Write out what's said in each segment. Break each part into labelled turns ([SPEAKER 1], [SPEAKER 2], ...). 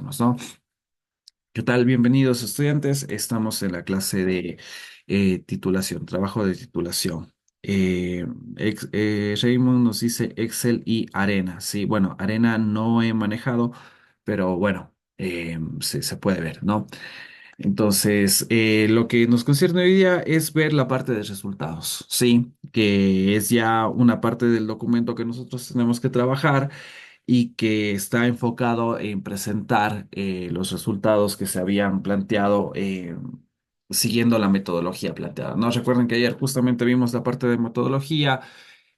[SPEAKER 1] comencemos, ¿no? ¿Qué tal? Bienvenidos estudiantes. Estamos en la clase de titulación, trabajo de titulación. Raymond nos dice Excel y Arena. Sí, bueno, Arena no he manejado, pero bueno, se puede ver, ¿no? Entonces, lo que nos concierne hoy día es ver la parte de resultados, ¿sí? Que es ya una parte del documento que nosotros tenemos que trabajar y que está enfocado en presentar los resultados que se habían planteado siguiendo la metodología planteada, ¿no? Recuerden que ayer justamente vimos la parte de metodología,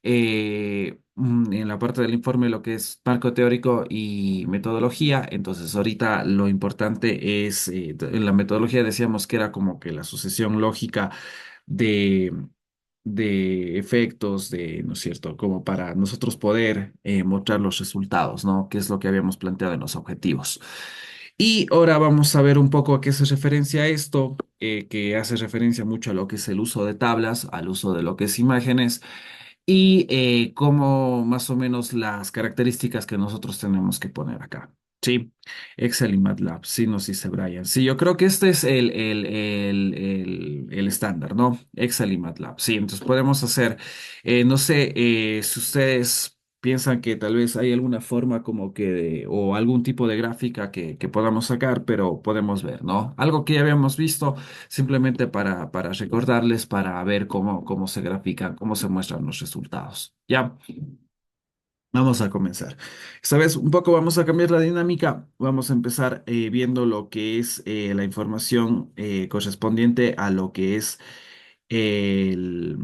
[SPEAKER 1] en la parte del informe lo que es marco teórico y metodología. Entonces ahorita lo importante es, en la metodología decíamos que era como que la sucesión lógica de, de efectos, ¿no es cierto? Como para nosotros poder mostrar los resultados, ¿no? Que es lo que habíamos planteado en los objetivos. Y ahora vamos a ver un poco a qué se referencia esto, que hace referencia mucho a lo que es el uso de tablas, al uso de lo que es imágenes y cómo más o menos las características que nosotros tenemos que poner acá. Sí, Excel y MATLAB, sí nos dice Brian. Sí, yo creo que este es el estándar, ¿no? Excel y MATLAB. Sí, entonces podemos hacer, no sé, si ustedes piensan que tal vez hay alguna forma como que, o algún tipo de gráfica que podamos sacar, pero podemos ver, ¿no? Algo que ya habíamos visto simplemente para recordarles, para ver cómo se grafican, cómo se muestran los resultados. Ya, vamos a comenzar. Esta vez un poco vamos a cambiar la dinámica. Vamos a empezar viendo lo que es la información correspondiente a lo que es el-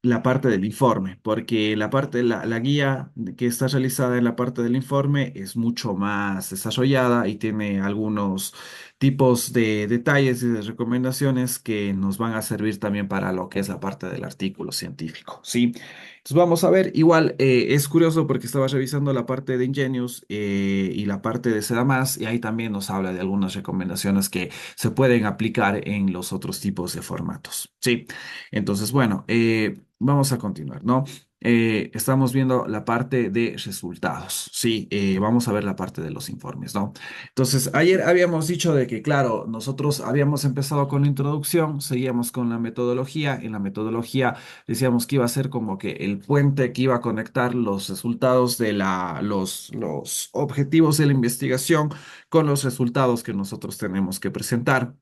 [SPEAKER 1] la parte del informe, porque la guía que está realizada en la parte del informe es mucho más desarrollada y tiene algunos tipos de detalles y de recomendaciones que nos van a servir también para lo que es la parte del artículo científico, ¿sí? Entonces vamos a ver, igual es curioso porque estaba revisando la parte de Ingenious y la parte de Sedamas y ahí también nos habla de algunas recomendaciones que se pueden aplicar en los otros tipos de formatos, ¿sí? Entonces, bueno, vamos a continuar, ¿no? Estamos viendo la parte de resultados, ¿sí? Vamos a ver la parte de los informes, ¿no? Entonces, ayer habíamos dicho de que, claro, nosotros habíamos empezado con la introducción, seguíamos con la metodología. En la metodología decíamos que iba a ser como que el puente que iba a conectar los resultados de los objetivos de la investigación con los resultados que nosotros tenemos que presentar.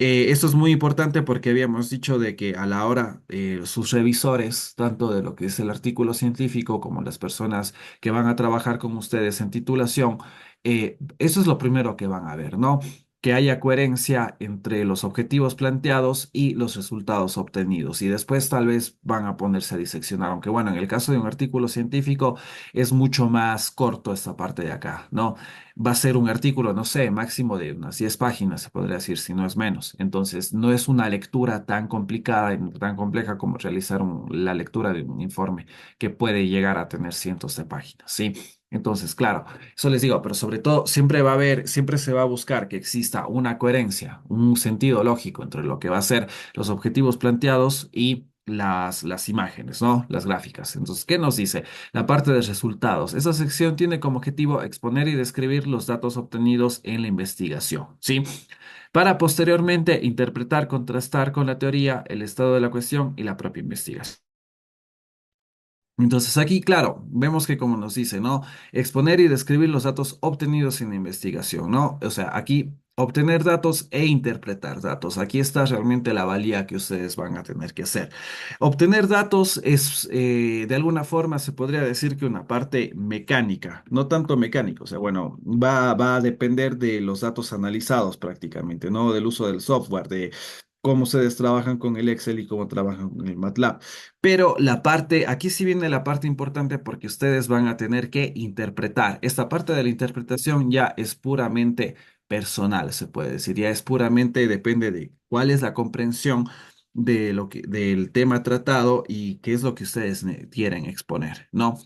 [SPEAKER 1] Esto es muy importante porque habíamos dicho de que a la hora sus revisores, tanto de lo que es el artículo científico como las personas que van a trabajar con ustedes en titulación, eso es lo primero que van a ver, ¿no? Que haya coherencia entre los objetivos planteados y los resultados obtenidos. Y después tal vez van a ponerse a diseccionar, aunque bueno, en el caso de un artículo científico es mucho más corto esta parte de acá, ¿no? Va a ser un artículo, no sé, máximo de unas 10 páginas, se podría decir, si no es menos. Entonces, no es una lectura tan complicada y tan compleja como realizar la lectura de un informe que puede llegar a tener cientos de páginas, ¿sí? Entonces, claro, eso les digo, pero sobre todo siempre va a haber, siempre se va a buscar que exista una coherencia, un sentido lógico entre lo que va a ser los objetivos planteados y las imágenes, ¿no? Las gráficas. Entonces, ¿qué nos dice? La parte de resultados. Esa sección tiene como objetivo exponer y describir los datos obtenidos en la investigación, ¿sí? Para posteriormente interpretar, contrastar con la teoría, el estado de la cuestión y la propia investigación. Entonces aquí, claro, vemos que como nos dice, ¿no? Exponer y describir los datos obtenidos en la investigación, ¿no? O sea, aquí obtener datos e interpretar datos. Aquí está realmente la valía que ustedes van a tener que hacer. Obtener datos es, de alguna forma, se podría decir que una parte mecánica, no tanto mecánico, o sea, bueno, va a depender de los datos analizados prácticamente, ¿no? Del uso del software, de cómo ustedes trabajan con el Excel y cómo trabajan con el MATLAB. Pero la parte, aquí sí viene la parte importante porque ustedes van a tener que interpretar. Esta parte de la interpretación ya es puramente personal, se puede decir, ya es puramente, depende de cuál es la comprensión de del tema tratado y qué es lo que ustedes quieren exponer, ¿no?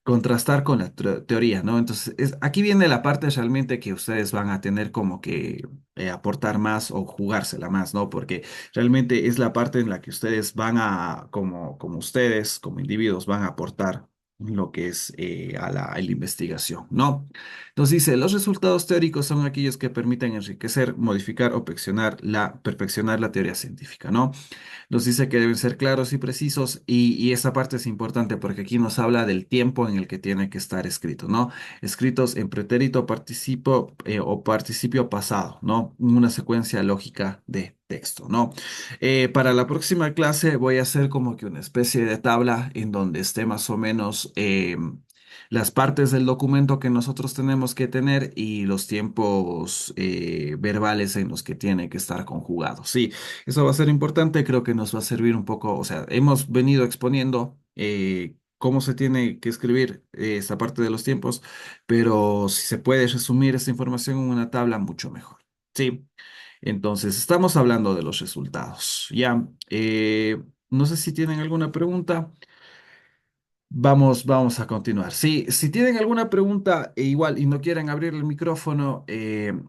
[SPEAKER 1] Contrastar con la teoría, ¿no? Entonces, aquí viene la parte realmente que ustedes van a tener como que aportar más o jugársela más, ¿no? Porque realmente es la parte en la que ustedes van a, como ustedes, como individuos, van a aportar. lo que es a la investigación, ¿no? Entonces dice, los resultados teóricos son aquellos que permiten enriquecer, modificar o perfeccionar la teoría científica, ¿no? Nos dice que deben ser claros y precisos y esa parte es importante porque aquí nos habla del tiempo en el que tiene que estar escrito, ¿no? Escritos en pretérito, participo o participio pasado, ¿no? Una secuencia lógica de texto, ¿no? Para la próxima clase voy a hacer como que una especie de tabla en donde esté más o menos las partes del documento que nosotros tenemos que tener y los tiempos verbales en los que tiene que estar conjugado. Sí, eso va a ser importante, creo que nos va a servir un poco, o sea, hemos venido exponiendo cómo se tiene que escribir esta parte de los tiempos, pero si se puede resumir esta información en una tabla, mucho mejor. Sí, entonces estamos hablando de los resultados. Ya, no sé si tienen alguna pregunta. Vamos a continuar. Sí, si tienen alguna pregunta igual y no quieren abrir el micrófono,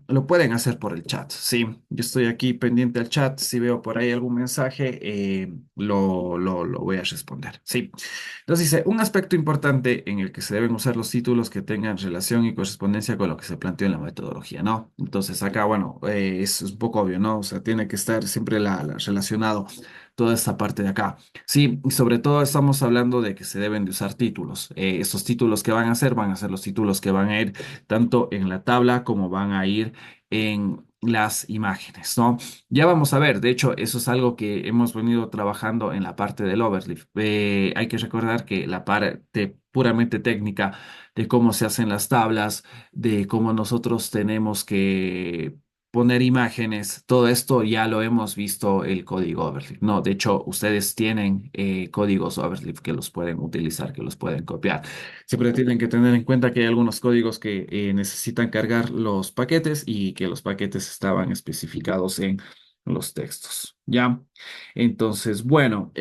[SPEAKER 1] lo pueden hacer por el chat. Sí, yo estoy aquí pendiente al chat. Si veo por ahí algún mensaje, lo voy a responder. Sí. Entonces dice, un aspecto importante en el que se deben usar los títulos que tengan relación y correspondencia con lo que se planteó en la metodología, ¿no? Entonces acá, bueno, es un poco obvio, ¿no? O sea, tiene que estar siempre relacionado toda esta parte de acá. Sí, y sobre todo estamos hablando de que se deben de usar títulos. Estos títulos que van a ser los títulos que van a ir tanto en la tabla como van a ir en las imágenes, ¿no? Ya vamos a ver, de hecho, eso es algo que hemos venido trabajando en la parte del overleaf. Hay que recordar que la parte puramente técnica de cómo se hacen las tablas, de cómo nosotros tenemos que poner imágenes, todo esto ya lo hemos visto el código Overleaf. No, de hecho, ustedes tienen códigos Overleaf que los pueden utilizar, que los pueden copiar. Siempre tienen que tener en cuenta que hay algunos códigos que necesitan cargar los paquetes y que los paquetes estaban especificados en los textos. ¿Ya? Entonces, bueno,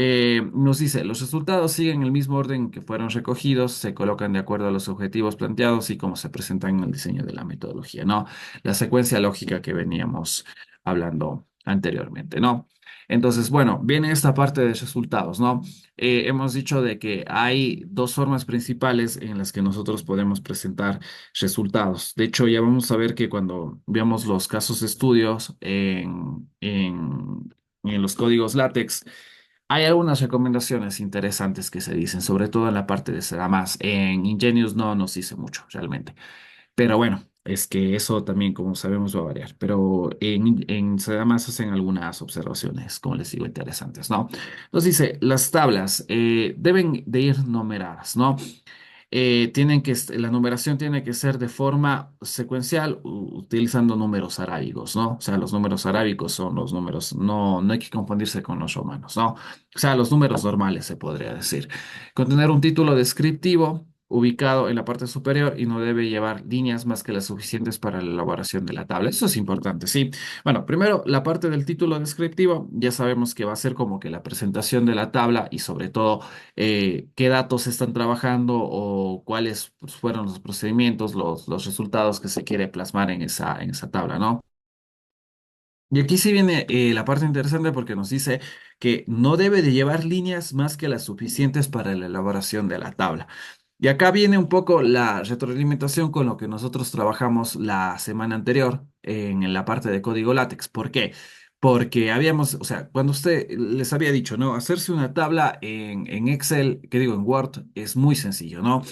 [SPEAKER 1] nos dice, los resultados siguen el mismo orden en que fueron recogidos, se colocan de acuerdo a los objetivos planteados y cómo se presentan en el diseño de la metodología, ¿no? La secuencia lógica que veníamos hablando anteriormente, ¿no? Entonces, bueno, viene esta parte de resultados, ¿no? Hemos dicho de que hay dos formas principales en las que nosotros podemos presentar resultados. De hecho, ya vamos a ver que cuando veamos los casos de estudios en los códigos látex, hay algunas recomendaciones interesantes que se dicen, sobre todo en la parte de más. En Ingenious no nos dice mucho realmente. Pero bueno, es que eso también, como sabemos, va a variar. Pero en más hacen algunas observaciones, como les digo, interesantes, ¿no? Entonces dice, las tablas deben de ir numeradas, ¿no? La numeración tiene que ser de forma secuencial utilizando números arábigos, ¿no? O sea, los números arábigos son los números, no hay que confundirse con los romanos, ¿no? O sea, los números normales se podría decir. Contener un título descriptivo ubicado en la parte superior y no debe llevar líneas más que las suficientes para la elaboración de la tabla. Eso es importante, sí. Bueno, primero, la parte del título descriptivo, ya sabemos que va a ser como que la presentación de la tabla y sobre todo qué datos se están trabajando o cuáles pues, fueron los procedimientos, los resultados que se quiere plasmar en esa tabla, ¿no? Y aquí sí viene la parte interesante porque nos dice que no debe de llevar líneas más que las suficientes para la elaboración de la tabla. Y acá viene un poco la retroalimentación con lo que nosotros trabajamos la semana anterior en la parte de código látex. ¿Por qué? Porque habíamos, o sea, cuando usted les había dicho, ¿no? Hacerse una tabla en Excel, que digo en Word, es muy sencillo, ¿no?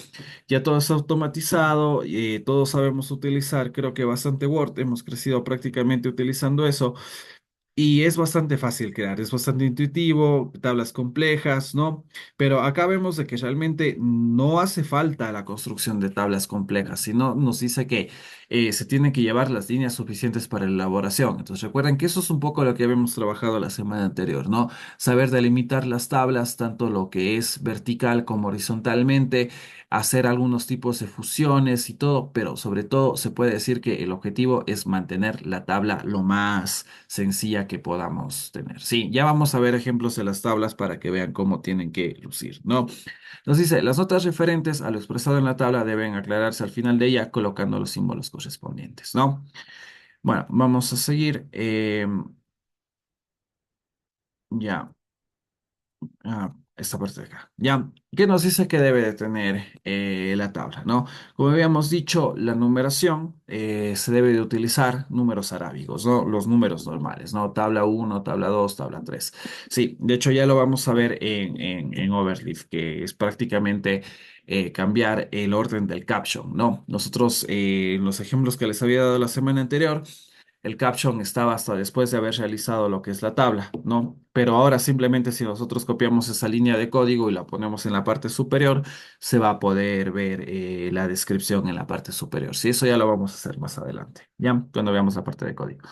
[SPEAKER 1] Ya todo es automatizado, todos sabemos utilizar, creo que bastante Word, hemos crecido prácticamente utilizando eso. Y es bastante fácil crear, es bastante intuitivo, tablas complejas, ¿no? Pero acá vemos de que realmente no hace falta la construcción de tablas complejas, sino nos dice que se tienen que llevar las líneas suficientes para la elaboración. Entonces recuerden que eso es un poco lo que habíamos trabajado la semana anterior, ¿no? Saber delimitar las tablas, tanto lo que es vertical como horizontalmente, hacer algunos tipos de fusiones y todo, pero sobre todo se puede decir que el objetivo es mantener la tabla lo más sencilla que podamos tener. Sí, ya vamos a ver ejemplos de las tablas para que vean cómo tienen que lucir, ¿no? Nos dice, las notas referentes a lo expresado en la tabla deben aclararse al final de ella colocando los símbolos correspondientes, ¿no? Bueno, vamos a seguir. Ya. esta parte de acá. Ya, ¿qué nos dice que debe de tener la tabla, ¿no? Como habíamos dicho, la numeración se debe de utilizar números arábigos, ¿no? Los números normales, ¿no? Tabla uno, tabla 2, tabla 3. Sí, de hecho ya lo vamos a ver en Overleaf, que es prácticamente cambiar el orden del caption, ¿no? Nosotros, en los ejemplos que les había dado la semana anterior, el caption estaba hasta después de haber realizado lo que es la tabla, ¿no? Pero ahora simplemente si nosotros copiamos esa línea de código y la ponemos en la parte superior, se va a poder ver la descripción en la parte superior. Sí, eso ya lo vamos a hacer más adelante, ¿ya? Cuando veamos la parte de código.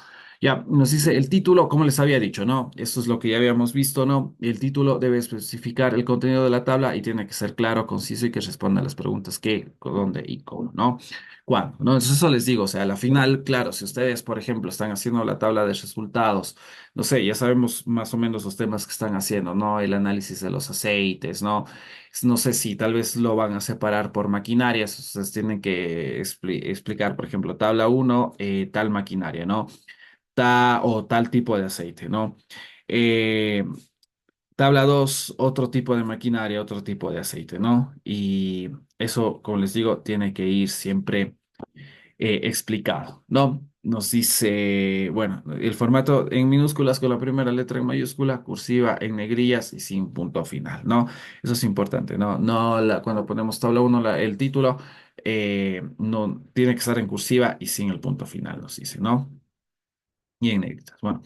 [SPEAKER 1] Ya, nos dice el título, como les había dicho, ¿no? Esto es lo que ya habíamos visto, ¿no? El título debe especificar el contenido de la tabla y tiene que ser claro, conciso y que responda a las preguntas qué, dónde y cómo, ¿no? ¿Cuándo? ¿No? Entonces eso les digo, o sea, a la final, claro, si ustedes, por ejemplo, están haciendo la tabla de resultados, no sé, ya sabemos más o menos los temas que están haciendo, ¿no? El análisis de los aceites, ¿no? No sé si tal vez lo van a separar por maquinarias, ustedes tienen que explicar, por ejemplo, tabla uno tal maquinaria, ¿no? O tal tipo de aceite, ¿no? Eh, tabla 2 otro tipo de maquinaria, otro tipo de aceite, ¿no? Y eso, como les digo, tiene que ir siempre explicado, ¿no? Nos dice, bueno, el formato en minúsculas con la primera letra en mayúscula, cursiva en negrillas y sin punto final, ¿no? Eso es importante, ¿no? No cuando ponemos tabla uno el título, no tiene que estar en cursiva y sin el punto final, nos dice, ¿no? Y en negritas. Bueno,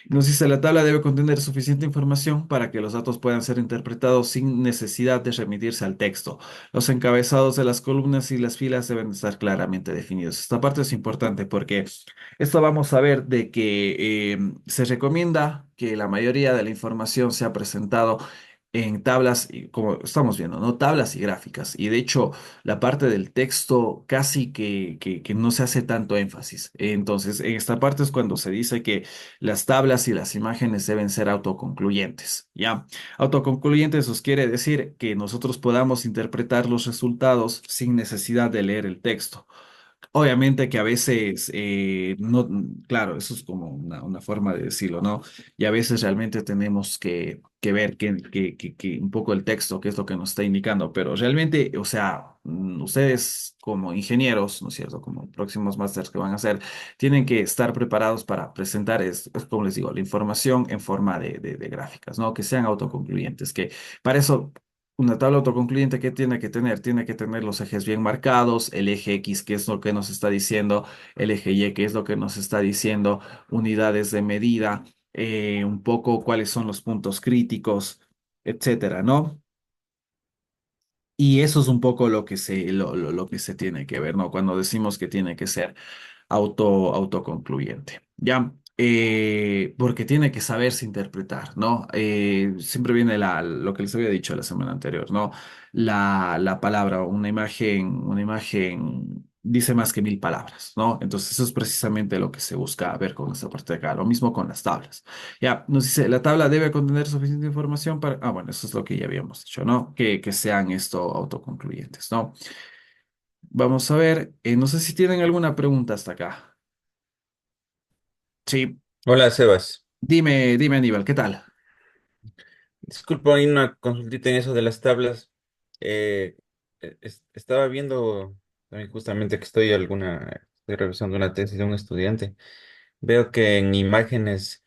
[SPEAKER 1] nos dice la tabla debe contener suficiente información para que los datos puedan ser interpretados sin necesidad de remitirse al texto. Los encabezados de las columnas y las filas deben estar claramente definidos. Esta parte es importante porque esto vamos a ver de que se recomienda que la mayoría de la información sea presentado en tablas, como estamos viendo, ¿no? Tablas y gráficas. Y de hecho, la parte del texto casi que no se hace tanto énfasis. Entonces, en esta parte es cuando se dice que las tablas y las imágenes deben ser autoconcluyentes, ¿ya? Autoconcluyentes os quiere decir que nosotros podamos interpretar los resultados sin necesidad de leer el texto. Obviamente que a veces, no, claro, eso es como una forma de decirlo, ¿no? Y a veces realmente tenemos que ver que un poco el texto, qué es lo que nos está indicando, pero realmente, o sea, ustedes como ingenieros, ¿no es cierto? Como próximos másters que van a hacer, tienen que estar preparados para presentar, como les digo, la información en forma de gráficas, ¿no? Que sean autoconcluyentes, que para eso una tabla autoconcluyente, ¿qué tiene que tener? Tiene que tener los ejes bien marcados, el eje X, que es lo que nos está diciendo, el eje Y, que es lo que nos está diciendo, unidades de medida, un poco cuáles son los puntos críticos, etcétera, ¿no? Y eso es un poco lo que se tiene que ver, ¿no? Cuando decimos que tiene que ser autoconcluyente, ¿ya? Porque tiene que saberse interpretar, ¿no? Siempre viene lo que les había dicho la semana anterior, ¿no? La palabra, una imagen dice más que mil palabras, ¿no? Entonces eso es precisamente lo que se busca ver con esta parte de acá, lo mismo con las tablas. Ya, nos dice, la tabla debe contener suficiente información para... Ah, bueno, eso es lo que ya habíamos dicho, ¿no? Que sean esto autoconcluyentes, ¿no? Vamos a ver, no sé si tienen alguna pregunta hasta acá. Sí,
[SPEAKER 2] Hola, Sebas.
[SPEAKER 1] dime, Aníbal, ¿qué tal?
[SPEAKER 2] Disculpa, hay una consultita en eso de las tablas. Estaba viendo también justamente que estoy revisando una tesis de un estudiante. Veo que en imágenes,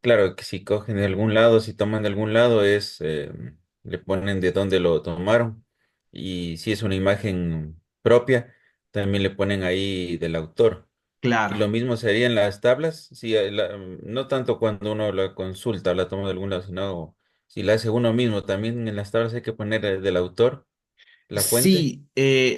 [SPEAKER 2] claro, que si cogen de algún lado, si toman de algún lado, le ponen de dónde lo tomaron. Y si es una imagen propia, también le ponen ahí del autor. Y lo
[SPEAKER 1] Claro.
[SPEAKER 2] mismo sería en las tablas, si, no tanto cuando uno la consulta, la toma de algún lado, sino si la hace uno mismo, también en las tablas hay que poner del autor, la fuente.
[SPEAKER 1] Sí,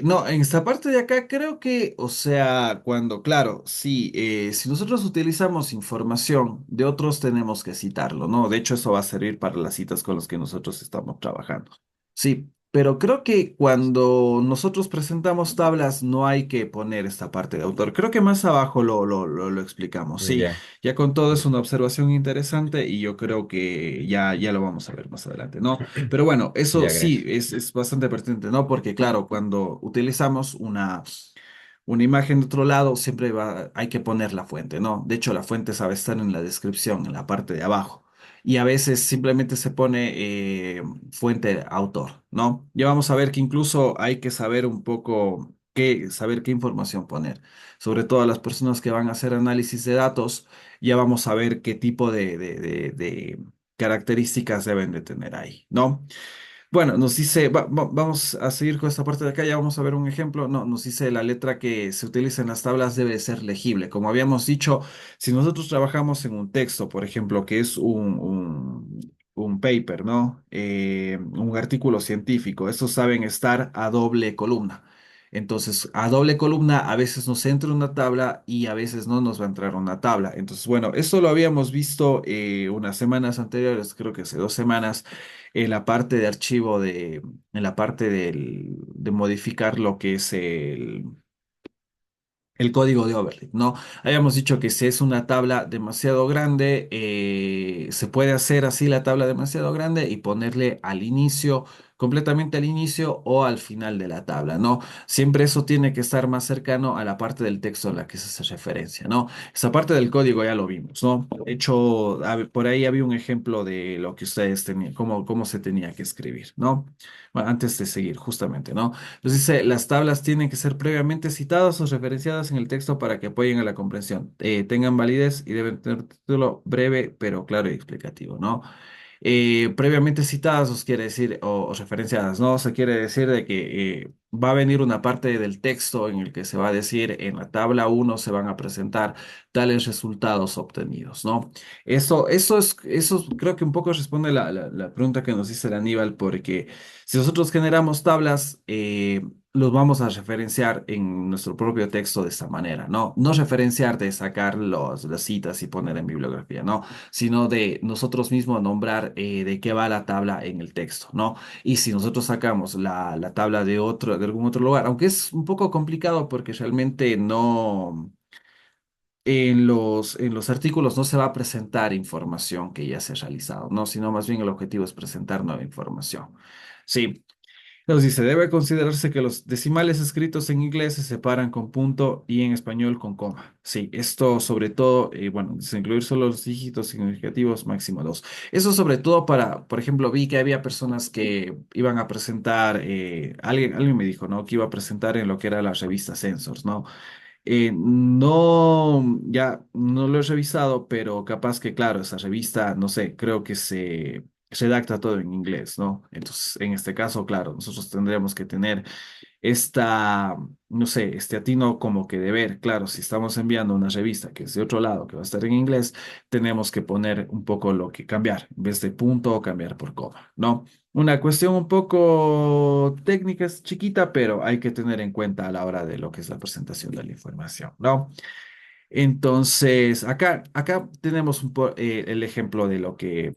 [SPEAKER 1] no, en esta parte de acá creo que, o sea, cuando, claro, sí, si nosotros utilizamos información de otros tenemos que citarlo, ¿no? De hecho, eso va a servir para las citas con las que nosotros estamos trabajando. Sí, pero creo que cuando nosotros presentamos tablas no hay que poner esta parte de autor. Creo que más abajo lo explicamos. Sí,
[SPEAKER 2] Ya,
[SPEAKER 1] ya con todo es una observación interesante y yo creo que ya lo vamos a ver más adelante, ¿no? Pero bueno, eso
[SPEAKER 2] ya,
[SPEAKER 1] sí,
[SPEAKER 2] gracias.
[SPEAKER 1] es bastante pertinente, ¿no? Porque claro, cuando utilizamos una imagen de otro lado, siempre hay que poner la fuente, ¿no? De hecho, la fuente sabe estar en la descripción, en la parte de abajo. y a veces simplemente se pone fuente autor, ¿no? Ya vamos a ver que incluso hay que saber un poco saber qué información poner. Sobre todo a las personas que van a hacer análisis de datos, ya vamos a ver qué tipo de características deben de tener ahí, ¿no? Bueno, nos dice, vamos a seguir con esta parte de acá, ya vamos a ver un ejemplo. No, nos dice la letra que se utiliza en las tablas debe ser legible. Como habíamos dicho, si nosotros trabajamos en un texto, por ejemplo, que es un paper, ¿no? Un artículo científico, estos saben estar a doble columna. Entonces, a doble columna a veces nos entra una tabla y a veces no nos va a entrar una tabla. Entonces, bueno, esto lo habíamos visto unas semanas anteriores, creo que hace 2 semanas en la parte de archivo en la parte de modificar lo que es el código de overlay, ¿no? Habíamos dicho que si es una tabla demasiado grande, se puede hacer así la tabla demasiado grande y ponerle al inicio, completamente al inicio o al final de la tabla, ¿no? Siempre eso tiene que estar más cercano a la parte del texto a la que se hace referencia, ¿no? Esa parte del código ya lo vimos, ¿no? De hecho, por ahí había un ejemplo de lo que ustedes tenían, cómo se tenía que escribir, ¿no? Bueno, antes de seguir, justamente, ¿no? Entonces dice, las tablas tienen que ser previamente citadas o referenciadas en el texto para que apoyen a la comprensión. Tengan validez y deben tener título breve, pero claro y explicativo, ¿no? Previamente citadas os quiere decir, o referenciadas, ¿no? O sea, quiere decir de que va a venir una parte del texto en el que se va a decir, en la tabla uno se van a presentar tales resultados obtenidos, ¿no? Eso creo que un poco responde la pregunta que nos dice el Aníbal, porque si nosotros generamos tablas, los vamos a referenciar en nuestro propio texto de esta manera, ¿no? No referenciar de sacar las citas y poner en bibliografía, ¿no? Sino de nosotros mismos nombrar de qué va la tabla en el texto, ¿no? Y si nosotros sacamos la tabla de algún otro lugar, aunque es un poco complicado porque realmente no, en los artículos no se va a presentar información que ya se ha realizado, ¿no? Sino más bien el objetivo es presentar nueva información. Sí. Nos dice, debe considerarse que los decimales escritos en inglés se separan con punto y en español con coma. Sí, esto sobre todo, bueno, dice incluir solo los dígitos significativos, máximo dos. Eso sobre todo para, por ejemplo, vi que había personas que iban a presentar, alguien me dijo, ¿no? Que iba a presentar en lo que era la revista Sensors, ¿no? No, ya no lo he revisado, pero capaz que, claro, esa revista, no sé, creo que se redacta todo en inglés, ¿no? Entonces, en este caso, claro, nosotros tendríamos que tener esta, no sé, este atino como que de ver, claro, si estamos enviando una revista que es de otro lado, que va a estar en inglés, tenemos que poner un poco lo que cambiar, en vez de punto, cambiar por coma, ¿no? Una cuestión un poco técnica, es chiquita, pero hay que tener en cuenta a la hora de lo que es la presentación de la información, ¿no? Entonces, acá tenemos el ejemplo de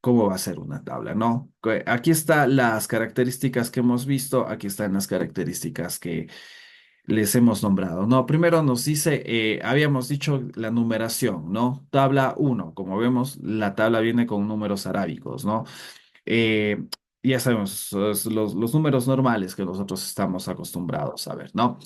[SPEAKER 1] cómo va a ser una tabla, ¿no? Aquí están las características que hemos visto, aquí están las características que les hemos nombrado, ¿no? Primero nos dice, habíamos dicho la numeración, ¿no? Tabla uno, como vemos, la tabla viene con números arábicos, ¿no? eh, ya sabemos, los números normales que nosotros estamos acostumbrados a ver, ¿no?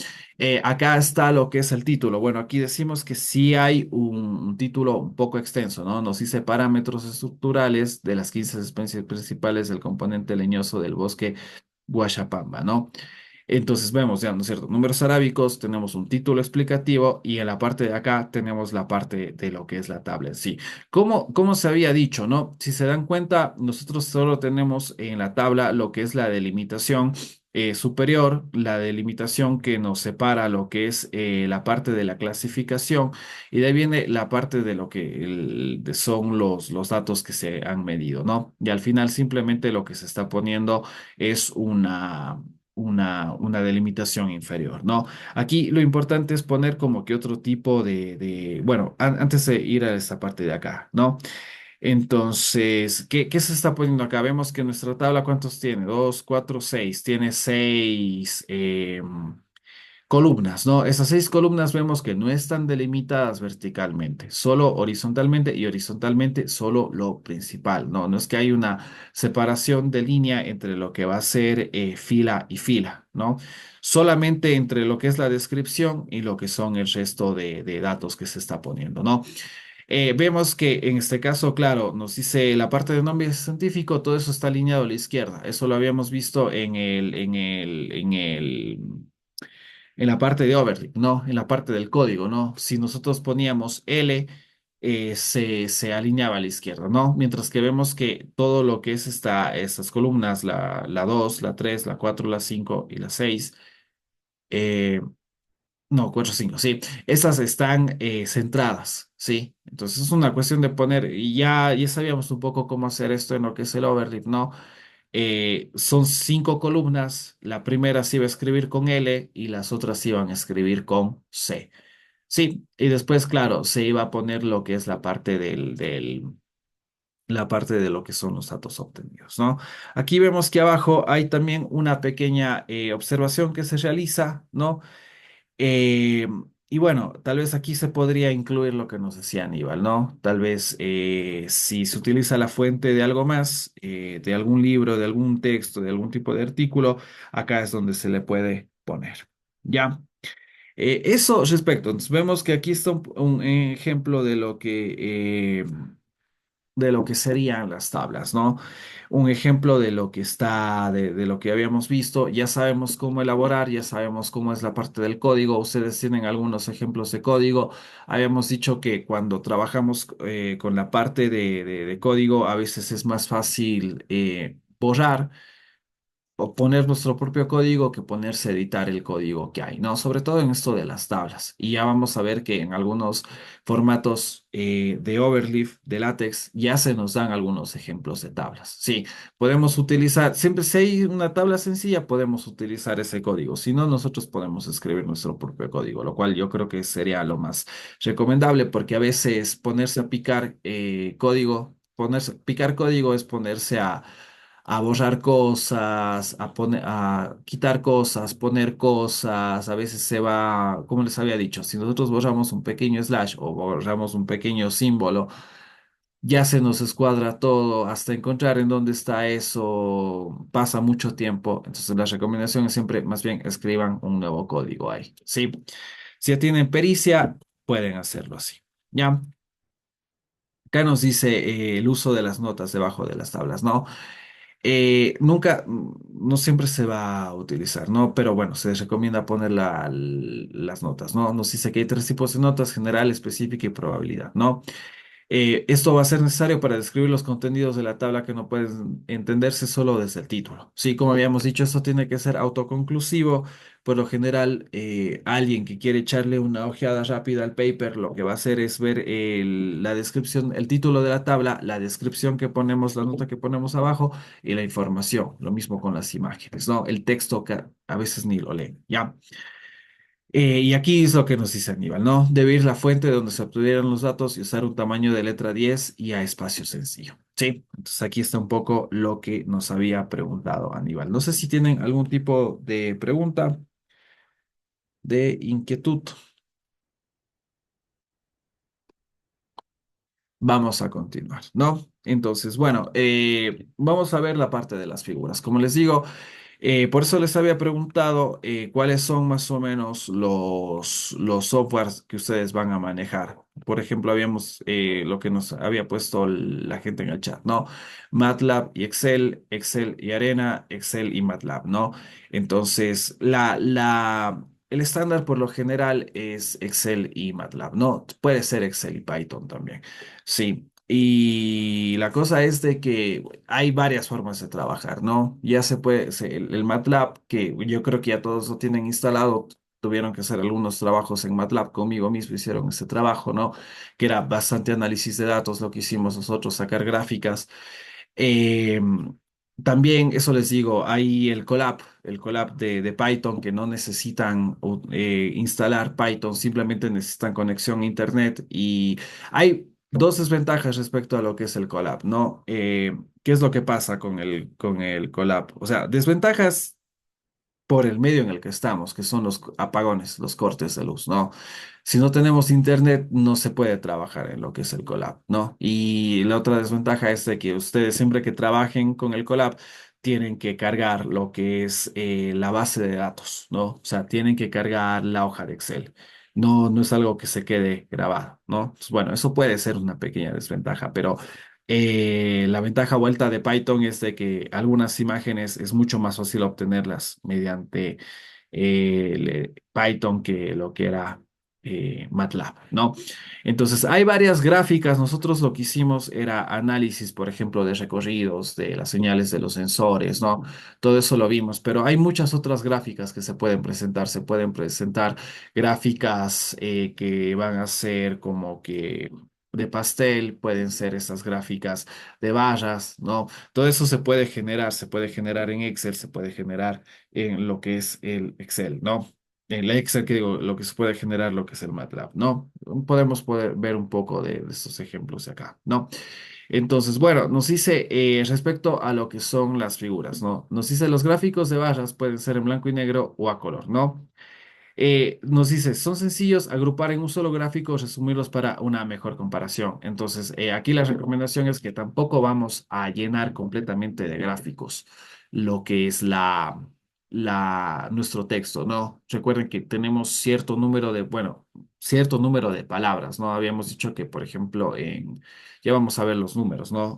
[SPEAKER 1] Acá está lo que es el título. Bueno, aquí decimos que sí hay un título un poco extenso, ¿no? Nos dice parámetros estructurales de las 15 especies principales del componente leñoso del bosque Guachapamba, ¿no? Entonces vemos ya, ¿no es cierto? Números arábicos, tenemos un título explicativo y en la parte de acá tenemos la parte de lo que es la tabla en sí. ¿Cómo se había dicho, no? Si se dan cuenta, nosotros solo tenemos en la tabla lo que es la delimitación superior, la delimitación que nos separa lo que es la parte de la clasificación y de ahí viene la parte de lo que son los datos que se han medido, ¿no? Y al final simplemente lo que se está poniendo es una delimitación inferior, ¿no? Aquí lo importante es poner como que otro tipo bueno, antes de ir a esta parte de acá, ¿no? Entonces, ¿qué se está poniendo acá? Vemos que nuestra tabla, ¿cuántos tiene? Dos, cuatro, seis. Tiene seis columnas, ¿no? Esas 6 columnas vemos que no están delimitadas verticalmente, solo horizontalmente y horizontalmente solo lo principal, ¿no? No es que hay una separación de línea entre lo que va a ser fila y fila, ¿no? Solamente entre lo que es la descripción y lo que son el resto de datos que se está poniendo, ¿no? Vemos que en este caso, claro, nos dice la parte de nombre científico, todo eso está alineado a la izquierda. Eso lo habíamos visto en la parte de overlay, ¿no? En la parte del código, ¿no? Si nosotros poníamos L, se alineaba a la izquierda, ¿no? Mientras que vemos que todo lo que es estas columnas, la 2, la 3, la 4, la 5 y la 6, eh, no, 4, 5, sí, esas están centradas, ¿sí? Entonces es una cuestión de poner, y ya sabíamos un poco cómo hacer esto en lo que es el overlay, ¿no? Son 5 columnas. La primera se iba a escribir con L y las otras se iban a escribir con C. Sí, y después, claro, se iba a poner lo que es la parte la parte de lo que son los datos obtenidos, ¿no? Aquí vemos que abajo hay también una pequeña observación que se realiza, ¿no? Eh, y bueno, tal vez aquí se podría incluir lo que nos decía Aníbal, ¿no? Tal vez si se utiliza la fuente de algo más, de algún libro, de algún texto, de algún tipo de artículo, acá es donde se le puede poner. ¿Ya? Eso respecto, entonces vemos que aquí está un ejemplo de lo que serían las tablas, ¿no? Un ejemplo de lo que está, de lo que habíamos visto. Ya sabemos cómo elaborar, ya sabemos cómo es la parte del código. Ustedes tienen algunos ejemplos de código. Habíamos dicho que cuando trabajamos con la parte de código, a veces es más fácil borrar o poner nuestro propio código que ponerse a editar el código que hay, ¿no? Sobre todo en esto de las tablas. Y ya vamos a ver que en algunos formatos de overleaf, de látex, ya se nos dan algunos ejemplos de tablas. Sí, podemos utilizar, siempre si hay una tabla sencilla, podemos utilizar ese código. Si no, nosotros podemos escribir nuestro propio código, lo cual yo creo que sería lo más recomendable porque a veces ponerse a picar picar código es ponerse a borrar cosas, a quitar cosas, poner cosas, a veces se va, como les había dicho, si nosotros borramos un pequeño slash o borramos un pequeño símbolo, ya se nos escuadra todo, hasta encontrar en dónde está eso, pasa mucho tiempo, entonces la recomendación es siempre, más bien, escriban un nuevo código ahí, ¿sí? Si ya tienen pericia, pueden hacerlo así, ¿ya? Acá nos dice el uso de las notas debajo de las tablas, ¿no? Nunca, no siempre se va a utilizar, ¿no? Pero bueno, se recomienda poner las notas, ¿no? Nos dice que hay 3 tipos de notas: general, específica y probabilidad, ¿no? Esto va a ser necesario para describir los contenidos de la tabla que no pueden entenderse solo desde el título. Sí, como habíamos dicho, esto tiene que ser autoconclusivo. Por lo general, alguien que quiere echarle una ojeada rápida al paper, lo que va a hacer es ver la descripción, el título de la tabla, la descripción que ponemos, la nota que ponemos abajo y la información. Lo mismo con las imágenes, ¿no? El texto que a veces ni lo leen, ¿ya? Y aquí es lo que nos dice Aníbal, ¿no? Debe ir la fuente de donde se obtuvieron los datos y usar un tamaño de letra 10 y a espacio sencillo. Sí, entonces aquí está un poco lo que nos había preguntado Aníbal. No sé si tienen algún tipo de pregunta, de inquietud. Vamos a continuar, ¿no? Entonces, bueno, vamos a ver la parte de las figuras. Como les digo, por eso les había preguntado cuáles son más o menos los softwares que ustedes van a manejar. Por ejemplo, habíamos lo que nos había puesto la gente en el chat, ¿no? MATLAB y Excel, Excel y Arena, Excel y MATLAB, ¿no? Entonces, el estándar por lo general es Excel y MATLAB, ¿no? Puede ser Excel y Python también. Sí. Y la cosa es de que hay varias formas de trabajar, ¿no? Ya se puede, el MATLAB, que yo creo que ya todos lo tienen instalado, tuvieron que hacer algunos trabajos en MATLAB, conmigo mismo hicieron ese trabajo, ¿no? Que era bastante análisis de datos, lo que hicimos nosotros, sacar gráficas. Eh, También, eso les digo, hay el Colab de Python, que no necesitan instalar Python, simplemente necesitan conexión a Internet. Y hay dos desventajas respecto a lo que es el Colab, ¿no? ¿Qué es lo que pasa con el Colab? O sea, desventajas por el medio en el que estamos, que son los apagones, los cortes de luz, ¿no? Si no tenemos internet, no se puede trabajar en lo que es el Colab, ¿no? Y la otra desventaja es de que ustedes siempre que trabajen con el Colab, tienen que cargar lo que es la base de datos, ¿no? O sea, tienen que cargar la hoja de Excel. no es algo que se quede grabado, ¿no? Entonces, bueno, eso puede ser una pequeña desventaja, pero la ventaja vuelta de Python es de que algunas imágenes es mucho más fácil obtenerlas mediante Python que lo que era MATLAB, ¿no? Entonces, hay varias gráficas. Nosotros lo que hicimos era análisis, por ejemplo, de recorridos, de las señales de los sensores, ¿no? Todo eso lo vimos, pero hay muchas otras gráficas que se pueden presentar. Se pueden presentar gráficas que van a ser como que de pastel, pueden ser estas gráficas de barras, ¿no? Todo eso se puede generar en Excel, se puede generar en lo que es el Excel, ¿no? El Excel, que digo, lo que se puede generar, lo que es el MATLAB, ¿no? Podemos poder ver un poco de estos ejemplos de acá, ¿no? Entonces, bueno, nos dice respecto a lo que son las figuras, ¿no? Nos dice los gráficos de barras pueden ser en blanco y negro o a color, ¿no? Nos dice, son sencillos, agrupar en un solo gráfico, resumirlos para una mejor comparación. Entonces, aquí la recomendación es que tampoco vamos a llenar completamente de gráficos lo que es nuestro texto, ¿no? Recuerden que tenemos cierto número de, bueno, cierto número de palabras, ¿no? Habíamos dicho que, por ejemplo, ya vamos a ver los números, ¿no?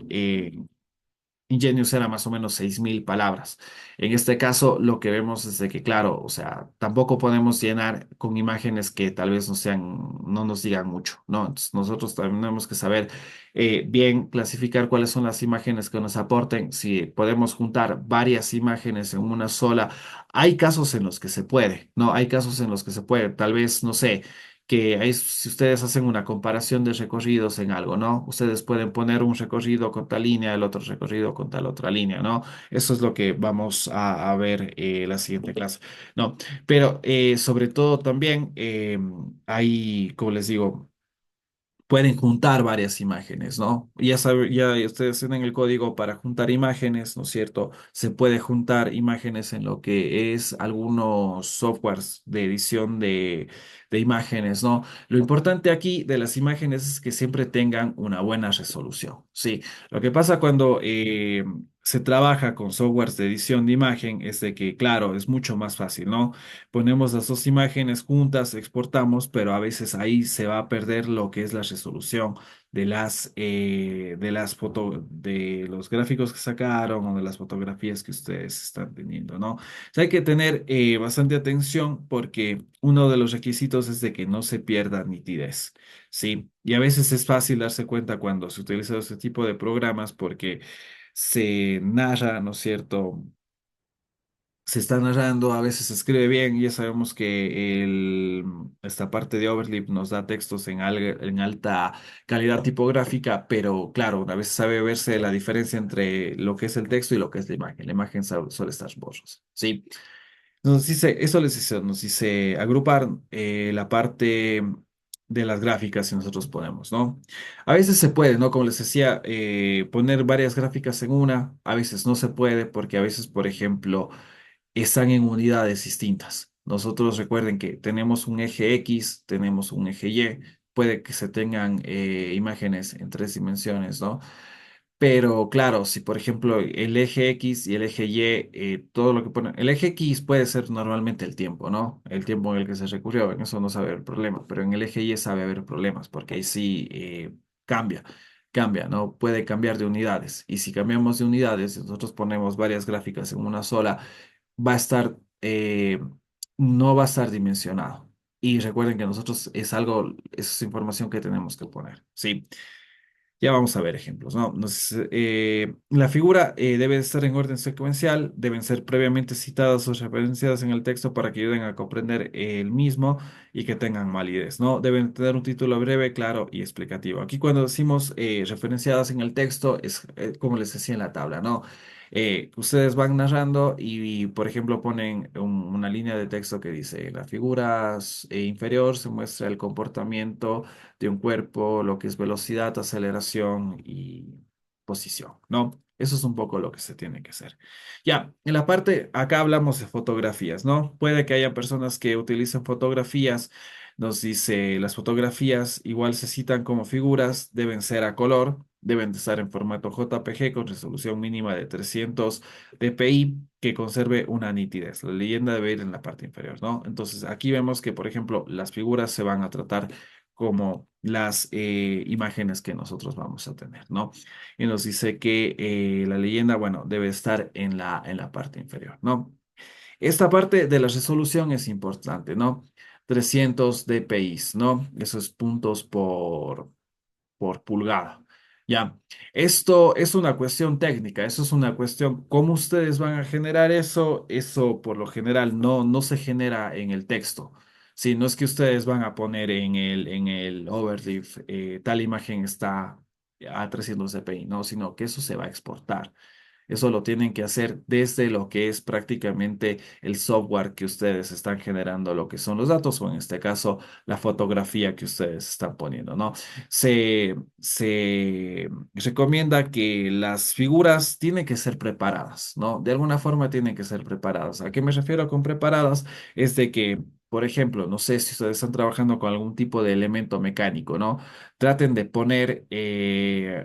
[SPEAKER 1] Ingenious era más o menos 6.000 palabras. En este caso, lo que vemos es de que, claro, o sea, tampoco podemos llenar con imágenes que tal vez no sean, no nos digan mucho, ¿no? Entonces, nosotros también tenemos que saber bien clasificar cuáles son las imágenes que nos aporten. Si podemos juntar varias imágenes en una sola, hay casos en los que se puede, ¿no? Hay casos en los que se puede. Tal vez, no sé, que ahí, si ustedes hacen una comparación de recorridos en algo, ¿no? Ustedes pueden poner un recorrido con tal línea, el otro recorrido con tal otra línea, ¿no? Eso es lo que vamos a ver la siguiente clase, ¿no? Pero sobre todo también hay, como les digo, pueden juntar varias imágenes, ¿no? Ya saben, ya ustedes tienen el código para juntar imágenes, ¿no es cierto? Se puede juntar imágenes en lo que es algunos softwares de edición de imágenes, ¿no? Lo importante aquí de las imágenes es que siempre tengan una buena resolución, ¿sí? Lo que pasa cuando se trabaja con softwares de edición de imagen es de que, claro, es mucho más fácil, ¿no? Ponemos las dos imágenes juntas, exportamos, pero a veces ahí se va a perder lo que es la resolución de los gráficos que sacaron o de las fotografías que ustedes están teniendo, ¿no? O sea, hay que tener bastante atención porque uno de los requisitos es de que no se pierda nitidez, ¿sí? Y a veces es fácil darse cuenta cuando se utiliza este tipo de programas porque se narra, ¿no es cierto? Se está narrando, a veces se escribe bien, ya sabemos que esta parte de Overlip nos da textos en alta calidad tipográfica, pero claro, a veces sabe verse la diferencia entre lo que es el texto y lo que es la imagen. La imagen suele estar borrosa, ¿sí? Nos dice, eso les dice, nos dice agrupar la parte de las gráficas si nosotros ponemos, ¿no? A veces se puede, ¿no? Como les decía, poner varias gráficas en una, a veces no se puede porque a veces, por ejemplo, están en unidades distintas. Nosotros recuerden que tenemos un eje X, tenemos un eje Y, puede que se tengan imágenes en tres dimensiones, ¿no? Pero claro, si por ejemplo el eje X y el eje Y, todo lo que pone, el eje X puede ser normalmente el tiempo, ¿no? El tiempo en el que se recurrió, en eso no sabe haber problema, pero en el eje Y sabe haber problemas, porque ahí sí cambia, cambia, ¿no? Puede cambiar de unidades. Y si cambiamos de unidades, nosotros ponemos varias gráficas en una sola, va a estar, no va a estar dimensionado. Y recuerden que nosotros es algo, es información que tenemos que poner, ¿sí? Ya vamos a ver ejemplos, ¿no? La figura debe estar en orden secuencial, deben ser previamente citadas o referenciadas en el texto para que ayuden a comprender el mismo y que tengan validez, ¿no? Deben tener un título breve, claro y explicativo. Aquí cuando decimos referenciadas en el texto es como les decía en la tabla, ¿no? Ustedes van narrando y, por ejemplo, ponen una línea de texto que dice, en la figura inferior se muestra el comportamiento de un cuerpo, lo que es velocidad, aceleración y posición, ¿no? Eso es un poco lo que se tiene que hacer. Ya, en la parte, acá hablamos de fotografías, ¿no? Puede que haya personas que utilicen fotografías, nos dice, las fotografías igual se citan como figuras, deben ser a color, deben de estar en formato JPG con resolución mínima de 300 dpi que conserve una nitidez. La leyenda debe ir en la parte inferior, ¿no? Entonces aquí vemos que, por ejemplo, las figuras se van a tratar como las imágenes que nosotros vamos a tener, ¿no? Y nos dice que la leyenda, bueno, debe estar en la parte inferior, ¿no? Esta parte de la resolución es importante, ¿no? 300 dpi, ¿no? Esos puntos por pulgada. Ya, esto es una cuestión técnica, eso es una cuestión, ¿cómo ustedes van a generar eso? Eso por lo general no se genera en el texto. Si no es que ustedes van a poner en el overleaf, tal imagen está a 300 dpi, no, sino que eso se va a exportar. Eso lo tienen que hacer desde lo que es prácticamente el software que ustedes están generando, lo que son los datos, o en este caso, la fotografía que ustedes están poniendo, ¿no? Se recomienda que las figuras tienen que ser preparadas, ¿no? De alguna forma tienen que ser preparadas. ¿A qué me refiero con preparadas? Es de que, por ejemplo, no sé si ustedes están trabajando con algún tipo de elemento mecánico, ¿no? Traten de poner,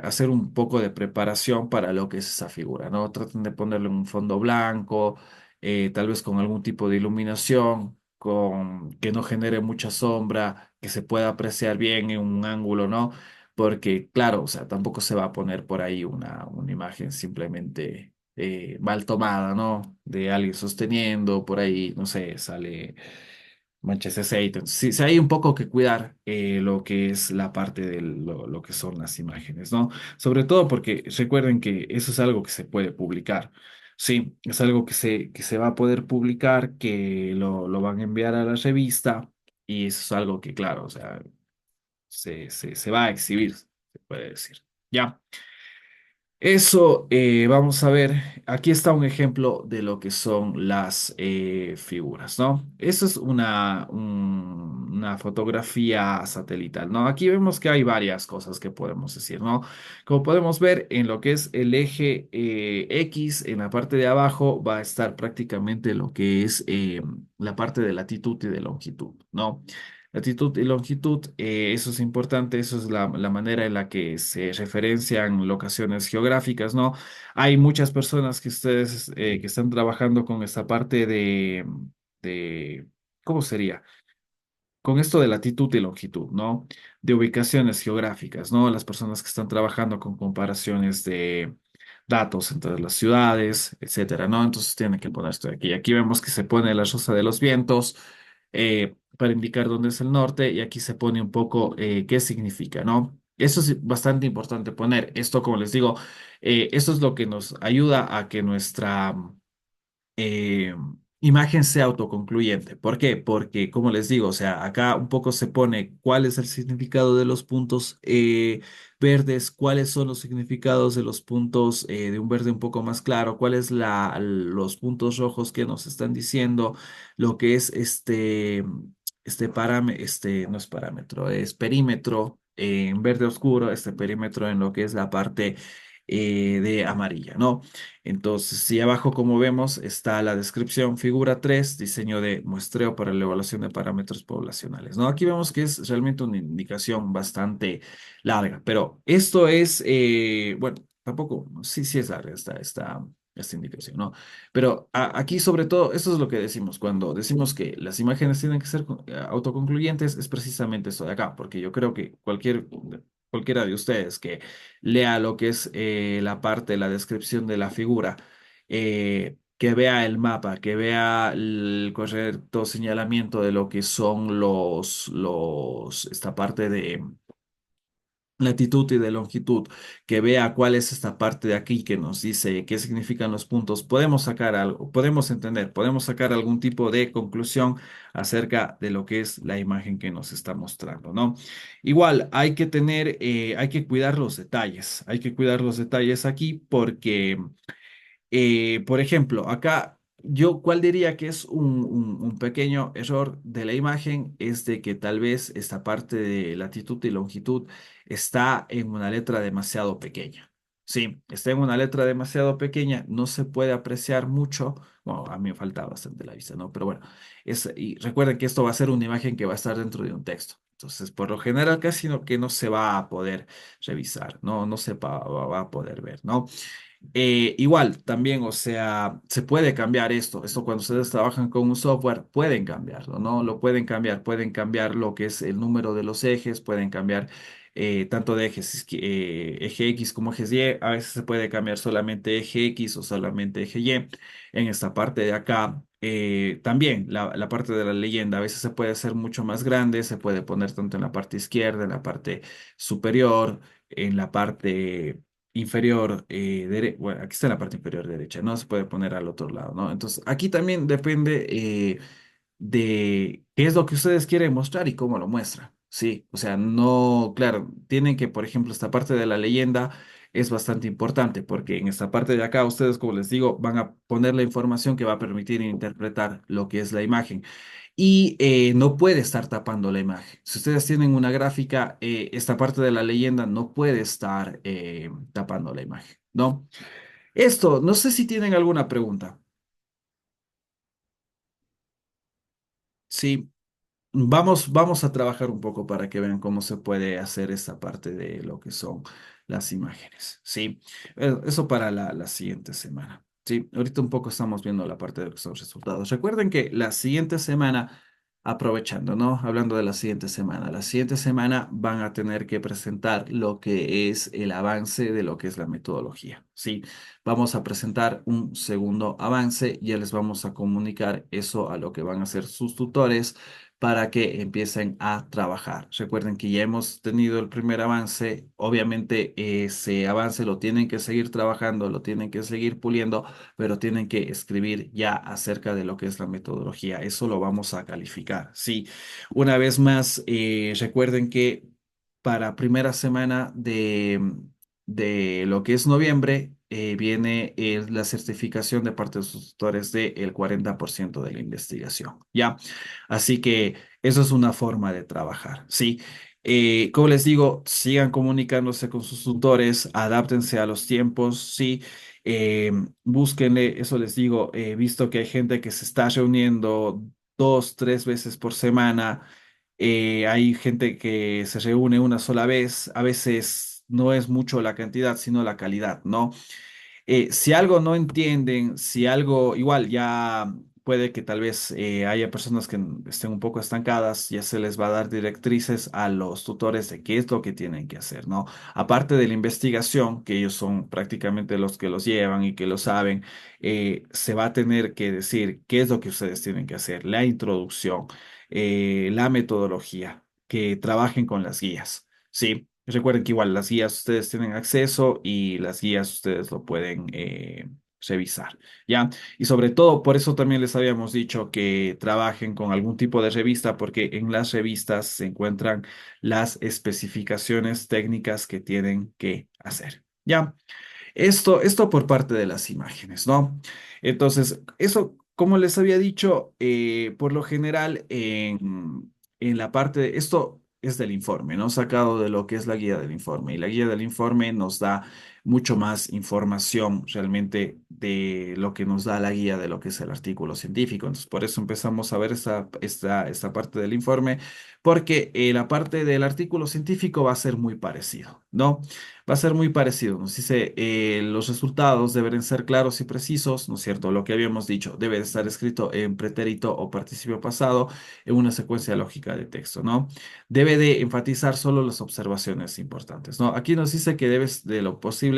[SPEAKER 1] hacer un poco de preparación para lo que es esa figura, ¿no? Traten de ponerle un fondo blanco, tal vez con algún tipo de iluminación, con que no genere mucha sombra, que se pueda apreciar bien en un ángulo, ¿no? Porque, claro, o sea, tampoco se va a poner por ahí una imagen simplemente mal tomada, ¿no? De alguien sosteniendo, por ahí, no sé, sale Manchester City. Entonces, sí, sí hay un poco que cuidar lo que es la parte de lo que son las imágenes, ¿no? Sobre todo porque recuerden que eso es algo que se puede publicar. Sí, es algo que se va a poder publicar, que lo van a enviar a la revista y eso es algo que, claro, o sea, se va a exhibir, se puede decir. Ya. Eso, vamos a ver, aquí está un ejemplo de lo que son las figuras, ¿no? Eso es una fotografía satelital, ¿no? Aquí vemos que hay varias cosas que podemos decir, ¿no? Como podemos ver, en lo que es el eje X, en la parte de abajo va a estar prácticamente lo que es la parte de latitud y de longitud, ¿no? Latitud y longitud, eso es importante, eso es la manera en la que se referencian locaciones geográficas, ¿no? Hay muchas personas que ustedes que están trabajando con esta parte de, ¿cómo sería? Con esto de latitud y longitud, ¿no? De ubicaciones geográficas, ¿no? Las personas que están trabajando con comparaciones de datos entre las ciudades, etcétera, ¿no? Entonces tienen que poner esto de aquí. Aquí vemos que se pone la rosa de los vientos para indicar dónde es el norte y aquí se pone un poco qué significa, ¿no? Eso es bastante importante poner. Esto, como les digo, esto es lo que nos ayuda a que nuestra eh, imagen sea autoconcluyente. ¿Por qué? Porque, como les digo, o sea, acá un poco se pone cuál es el significado de los puntos verdes, cuáles son los significados de los puntos de un verde un poco más claro, cuáles los puntos rojos que nos están diciendo, lo que es este parámetro, este no es parámetro, es perímetro en verde oscuro, este perímetro en lo que es la parte de amarilla, ¿no? Entonces, si abajo, como vemos, está la descripción, figura 3, diseño de muestreo para la evaluación de parámetros poblacionales, ¿no? Aquí vemos que es realmente una indicación bastante larga, pero esto es, bueno, tampoco, sí, sí es larga esta indicación, ¿no? Pero aquí, sobre todo, esto es lo que decimos, cuando decimos que las imágenes tienen que ser autoconcluyentes, es precisamente eso de acá, porque yo creo que cualquiera de ustedes que lea lo que es la parte, la descripción de la figura, que vea el mapa, que vea el correcto señalamiento de lo que son esta parte de latitud y de longitud, que vea cuál es esta parte de aquí que nos dice qué significan los puntos, podemos sacar algo, podemos entender, podemos sacar algún tipo de conclusión acerca de lo que es la imagen que nos está mostrando, ¿no? Igual, hay que cuidar los detalles, hay que cuidar los detalles aquí porque por ejemplo, acá yo, ¿cuál diría que es un pequeño error de la imagen? Es de que tal vez esta parte de latitud y longitud está en una letra demasiado pequeña. Sí, está en una letra demasiado pequeña, no se puede apreciar mucho. Bueno, a mí me falta bastante la vista, ¿no? Pero bueno, y recuerden que esto va a ser una imagen que va a estar dentro de un texto. Entonces, por lo general, casi no, que no se va a poder revisar, no, no se va a poder ver, ¿no? Igual, también, o sea, se puede cambiar esto. Esto cuando ustedes trabajan con un software, pueden cambiarlo, ¿no? Lo pueden cambiar lo que es el número de los ejes, pueden cambiar tanto de ejes, eje X como ejes Y. A veces se puede cambiar solamente eje X o solamente eje Y. En esta parte de acá, también la parte de la leyenda, a veces se puede hacer mucho más grande, se puede poner tanto en la parte izquierda, en la parte superior, en la parte inferior, bueno, aquí está en la parte inferior derecha, no se puede poner al otro lado, ¿no? Entonces, aquí también depende de qué es lo que ustedes quieren mostrar y cómo lo muestran, ¿sí? O sea, no, claro, tienen que, por ejemplo, esta parte de la leyenda es bastante importante porque en esta parte de acá ustedes, como les digo, van a poner la información que va a permitir interpretar lo que es la imagen y no puede estar tapando la imagen. Si ustedes tienen una gráfica, esta parte de la leyenda no puede estar tapando la imagen, ¿no? Esto, no sé si tienen alguna pregunta. Sí, vamos a trabajar un poco para que vean cómo se puede hacer esta parte de lo que son las imágenes. Sí, eso para la siguiente semana. Sí, ahorita un poco estamos viendo la parte de lo que son resultados. Recuerden que la siguiente semana, aprovechando, ¿no? Hablando de la siguiente semana van a tener que presentar lo que es el avance de lo que es la metodología. Sí, vamos a presentar un segundo avance, ya les vamos a comunicar eso a lo que van a ser sus tutores para que empiecen a trabajar. Recuerden que ya hemos tenido el primer avance, obviamente ese avance lo tienen que seguir trabajando, lo tienen que seguir puliendo, pero tienen que escribir ya acerca de lo que es la metodología. Eso lo vamos a calificar. Sí, una vez más, recuerden que para primera semana de lo que es noviembre, viene la certificación de parte de sus tutores del 40% de la investigación. ¿Ya? Así que eso es una forma de trabajar, ¿sí? Como les digo, sigan comunicándose con sus tutores, adáptense a los tiempos, ¿sí? Eh, Búsquenle, eso les digo, he visto que hay gente que se está reuniendo 2, 3 veces por semana, hay gente que se reúne una sola vez, a veces no es mucho la cantidad, sino la calidad, ¿no? Si algo no entienden, si algo, igual ya puede que tal vez haya personas que estén un poco estancadas, ya se les va a dar directrices a los tutores de qué es lo que tienen que hacer, ¿no? Aparte de la investigación, que ellos son prácticamente los que los llevan y que lo saben, se va a tener que decir qué es lo que ustedes tienen que hacer, la introducción, la metodología, que trabajen con las guías, ¿sí? Recuerden que igual las guías ustedes tienen acceso y las guías ustedes lo pueden revisar, ¿ya? Y sobre todo, por eso también les habíamos dicho que trabajen con algún tipo de revista, porque en las revistas se encuentran las especificaciones técnicas que tienen que hacer, ¿ya? Esto por parte de las imágenes, ¿no? Entonces, eso, como les había dicho, por lo general en la parte de esto es del informe, ¿no? Sacado de lo que es la guía del informe. Y la guía del informe nos da mucho más información realmente de lo que nos da la guía de lo que es el artículo científico. Entonces, por eso empezamos a ver esta parte del informe, porque la parte del artículo científico va a ser muy parecido, ¿no? Va a ser muy parecido. Nos dice, los resultados deben ser claros y precisos, ¿no es cierto? Lo que habíamos dicho, debe de estar escrito en pretérito o participio pasado en una secuencia lógica de texto, ¿no? Debe de enfatizar solo las observaciones importantes, ¿no? Aquí nos dice que debes, de lo posible,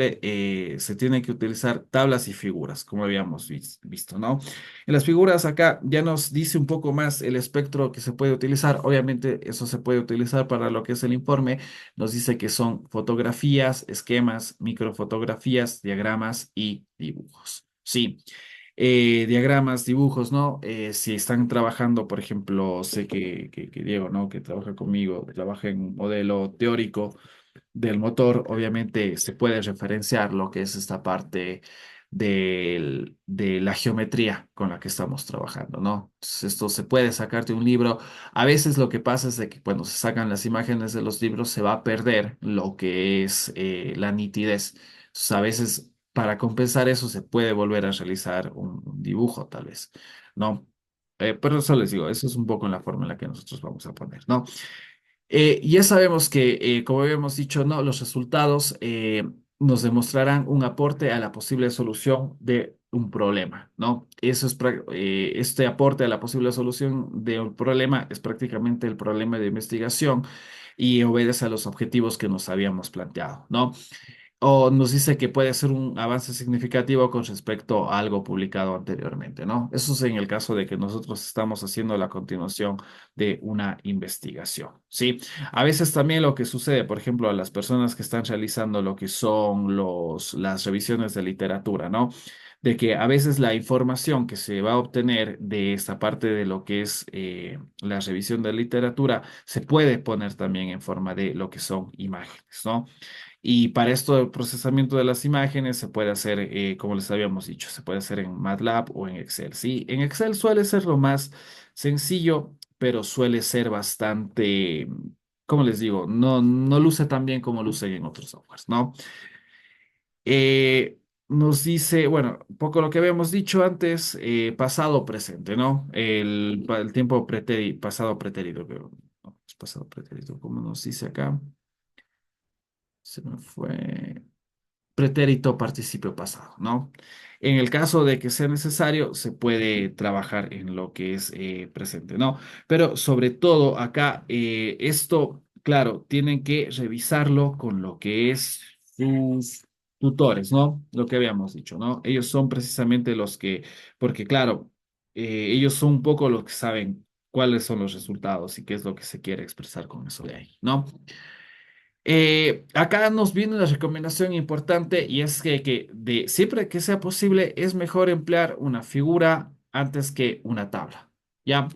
[SPEAKER 1] se tienen que utilizar tablas y figuras, como habíamos visto, ¿no? En las figuras acá ya nos dice un poco más el espectro que se puede utilizar. Obviamente eso se puede utilizar para lo que es el informe. Nos dice que son fotografías, esquemas, microfotografías, diagramas y dibujos. Sí, diagramas, dibujos, ¿no? Si están trabajando, por ejemplo, sé que Diego, ¿no? Que trabaja conmigo, trabaja en un modelo teórico del motor, obviamente se puede referenciar lo que es esta parte de la geometría con la que estamos trabajando, ¿no? Entonces, esto se puede sacar de un libro. A veces lo que pasa es de que cuando se sacan las imágenes de los libros se va a perder lo que es la nitidez. Entonces, a veces para compensar eso se puede volver a realizar un dibujo, tal vez, ¿no? Pero eso les digo, eso es un poco en la forma en la que nosotros vamos a poner, ¿no? Ya sabemos que, como habíamos dicho, ¿no? Los resultados nos demostrarán un aporte a la posible solución de un problema, ¿no? Este aporte a la posible solución de un problema es prácticamente el problema de investigación y obedece a los objetivos que nos habíamos planteado, ¿no? O nos dice que puede ser un avance significativo con respecto a algo publicado anteriormente, ¿no? Eso es en el caso de que nosotros estamos haciendo la continuación de una investigación, ¿sí? A veces también lo que sucede, por ejemplo, a las personas que están realizando lo que son las revisiones de literatura, ¿no? De que a veces la información que se va a obtener de esta parte de lo que es la revisión de literatura se puede poner también en forma de lo que son imágenes, ¿no? Y para esto, el procesamiento de las imágenes se puede hacer, como les habíamos dicho, se puede hacer en MATLAB o en Excel. Sí, en Excel suele ser lo más sencillo, pero suele ser bastante, ¿cómo les digo? No luce tan bien como luce en otros softwares, ¿no? Nos dice, bueno, un poco lo que habíamos dicho antes, pasado presente, ¿no? El tiempo pretérito, pasado pretérito, pero no, es pasado pretérito, como nos dice acá. Se me fue. Pretérito participio pasado, ¿no? En el caso de que sea necesario, se puede trabajar en lo que es presente, ¿no? Pero sobre todo acá, esto, claro, tienen que revisarlo con lo que es sus tutores, ¿no? Lo que habíamos dicho, ¿no? Ellos son precisamente los que, porque claro, ellos son un poco los que saben cuáles son los resultados y qué es lo que se quiere expresar con eso de ahí, ¿no? Acá nos viene una recomendación importante y es que siempre que sea posible es mejor emplear una figura antes que una tabla. Ya,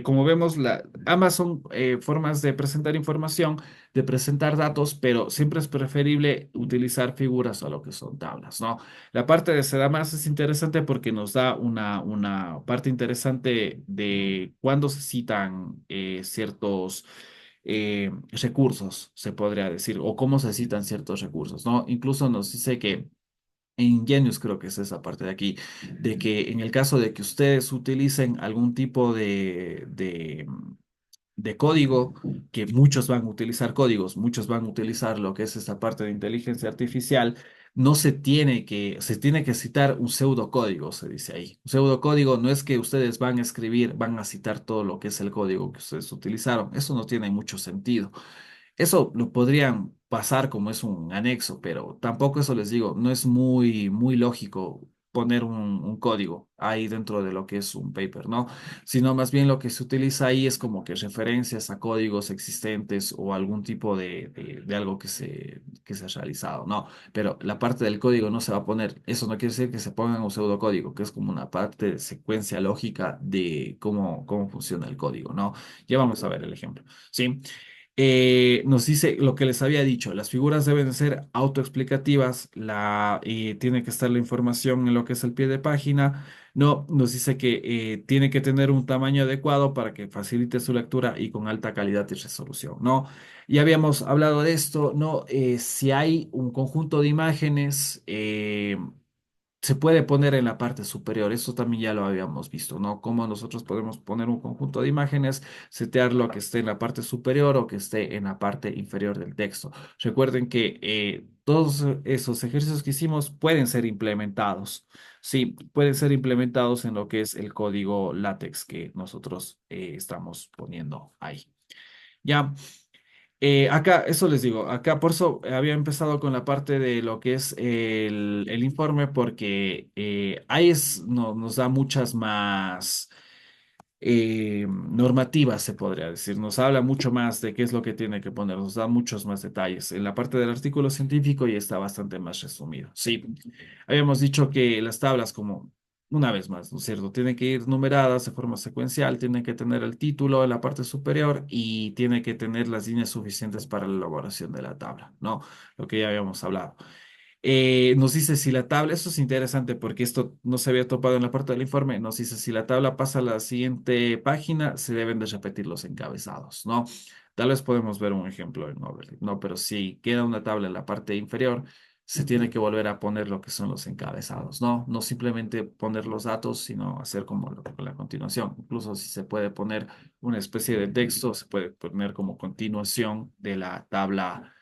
[SPEAKER 1] como vemos, ambas son formas de presentar información, de presentar datos, pero siempre es preferible utilizar figuras a lo que son tablas, ¿no? La parte de Sedamas es interesante porque nos da una parte interesante de cuándo se citan ciertos recursos, se podría decir, o cómo se citan ciertos recursos, ¿no? Incluso nos dice que en Genius creo que es esa parte de aquí, de que en el caso de que ustedes utilicen algún tipo de código, que muchos van a utilizar códigos, muchos van a utilizar lo que es esta parte de inteligencia artificial, no se tiene que citar un pseudocódigo, se dice ahí. Un pseudocódigo no es que ustedes van a escribir, van a citar todo lo que es el código que ustedes utilizaron. Eso no tiene mucho sentido. Eso lo podrían pasar como es un anexo, pero tampoco eso les digo, no es muy lógico poner un código ahí dentro de lo que es un paper, ¿no? Sino más bien lo que se utiliza ahí es como que referencias a códigos existentes o algún tipo de algo que se ha realizado, ¿no? Pero la parte del código no se va a poner, eso no quiere decir que se ponga un pseudocódigo, que es como una parte de secuencia lógica de cómo funciona el código, ¿no? Ya vamos a ver el ejemplo, ¿sí? Nos dice lo que les había dicho, las figuras deben ser autoexplicativas, tiene que estar la información en lo que es el pie de página, no, nos dice que tiene que tener un tamaño adecuado para que facilite su lectura y con alta calidad y resolución, ¿no? Ya habíamos hablado de esto, ¿no? Si hay un conjunto de imágenes, se puede poner en la parte superior. Eso también ya lo habíamos visto, ¿no? Cómo nosotros podemos poner un conjunto de imágenes, setearlo que esté en la parte superior o que esté en la parte inferior del texto. Recuerden que todos esos ejercicios que hicimos pueden ser implementados. Sí, pueden ser implementados en lo que es el código LaTeX que nosotros estamos poniendo ahí. Ya. Acá, eso les digo, acá por eso había empezado con la parte de lo que es el informe, porque ahí nos da muchas más normativas, se podría decir. Nos habla mucho más de qué es lo que tiene que poner, nos da muchos más detalles. En la parte del artículo científico ya está bastante más resumido. Sí, habíamos dicho que las tablas, como una vez más, ¿no es cierto? Tienen que ir numeradas de forma secuencial, tienen que tener el título en la parte superior y tiene que tener las líneas suficientes para la elaboración de la tabla, ¿no? Lo que ya habíamos hablado. Nos dice si la tabla, eso es interesante porque esto no se había topado en la parte del informe, nos dice si la tabla pasa a la siguiente página, se deben de repetir los encabezados, ¿no? Tal vez podemos ver un ejemplo en Overleaf, ¿no? Pero si queda una tabla en la parte inferior, se tiene que volver a poner lo que son los encabezados, ¿no? No simplemente poner los datos, sino hacer como la continuación. Incluso si se puede poner una especie de texto, se puede poner como continuación de la tabla,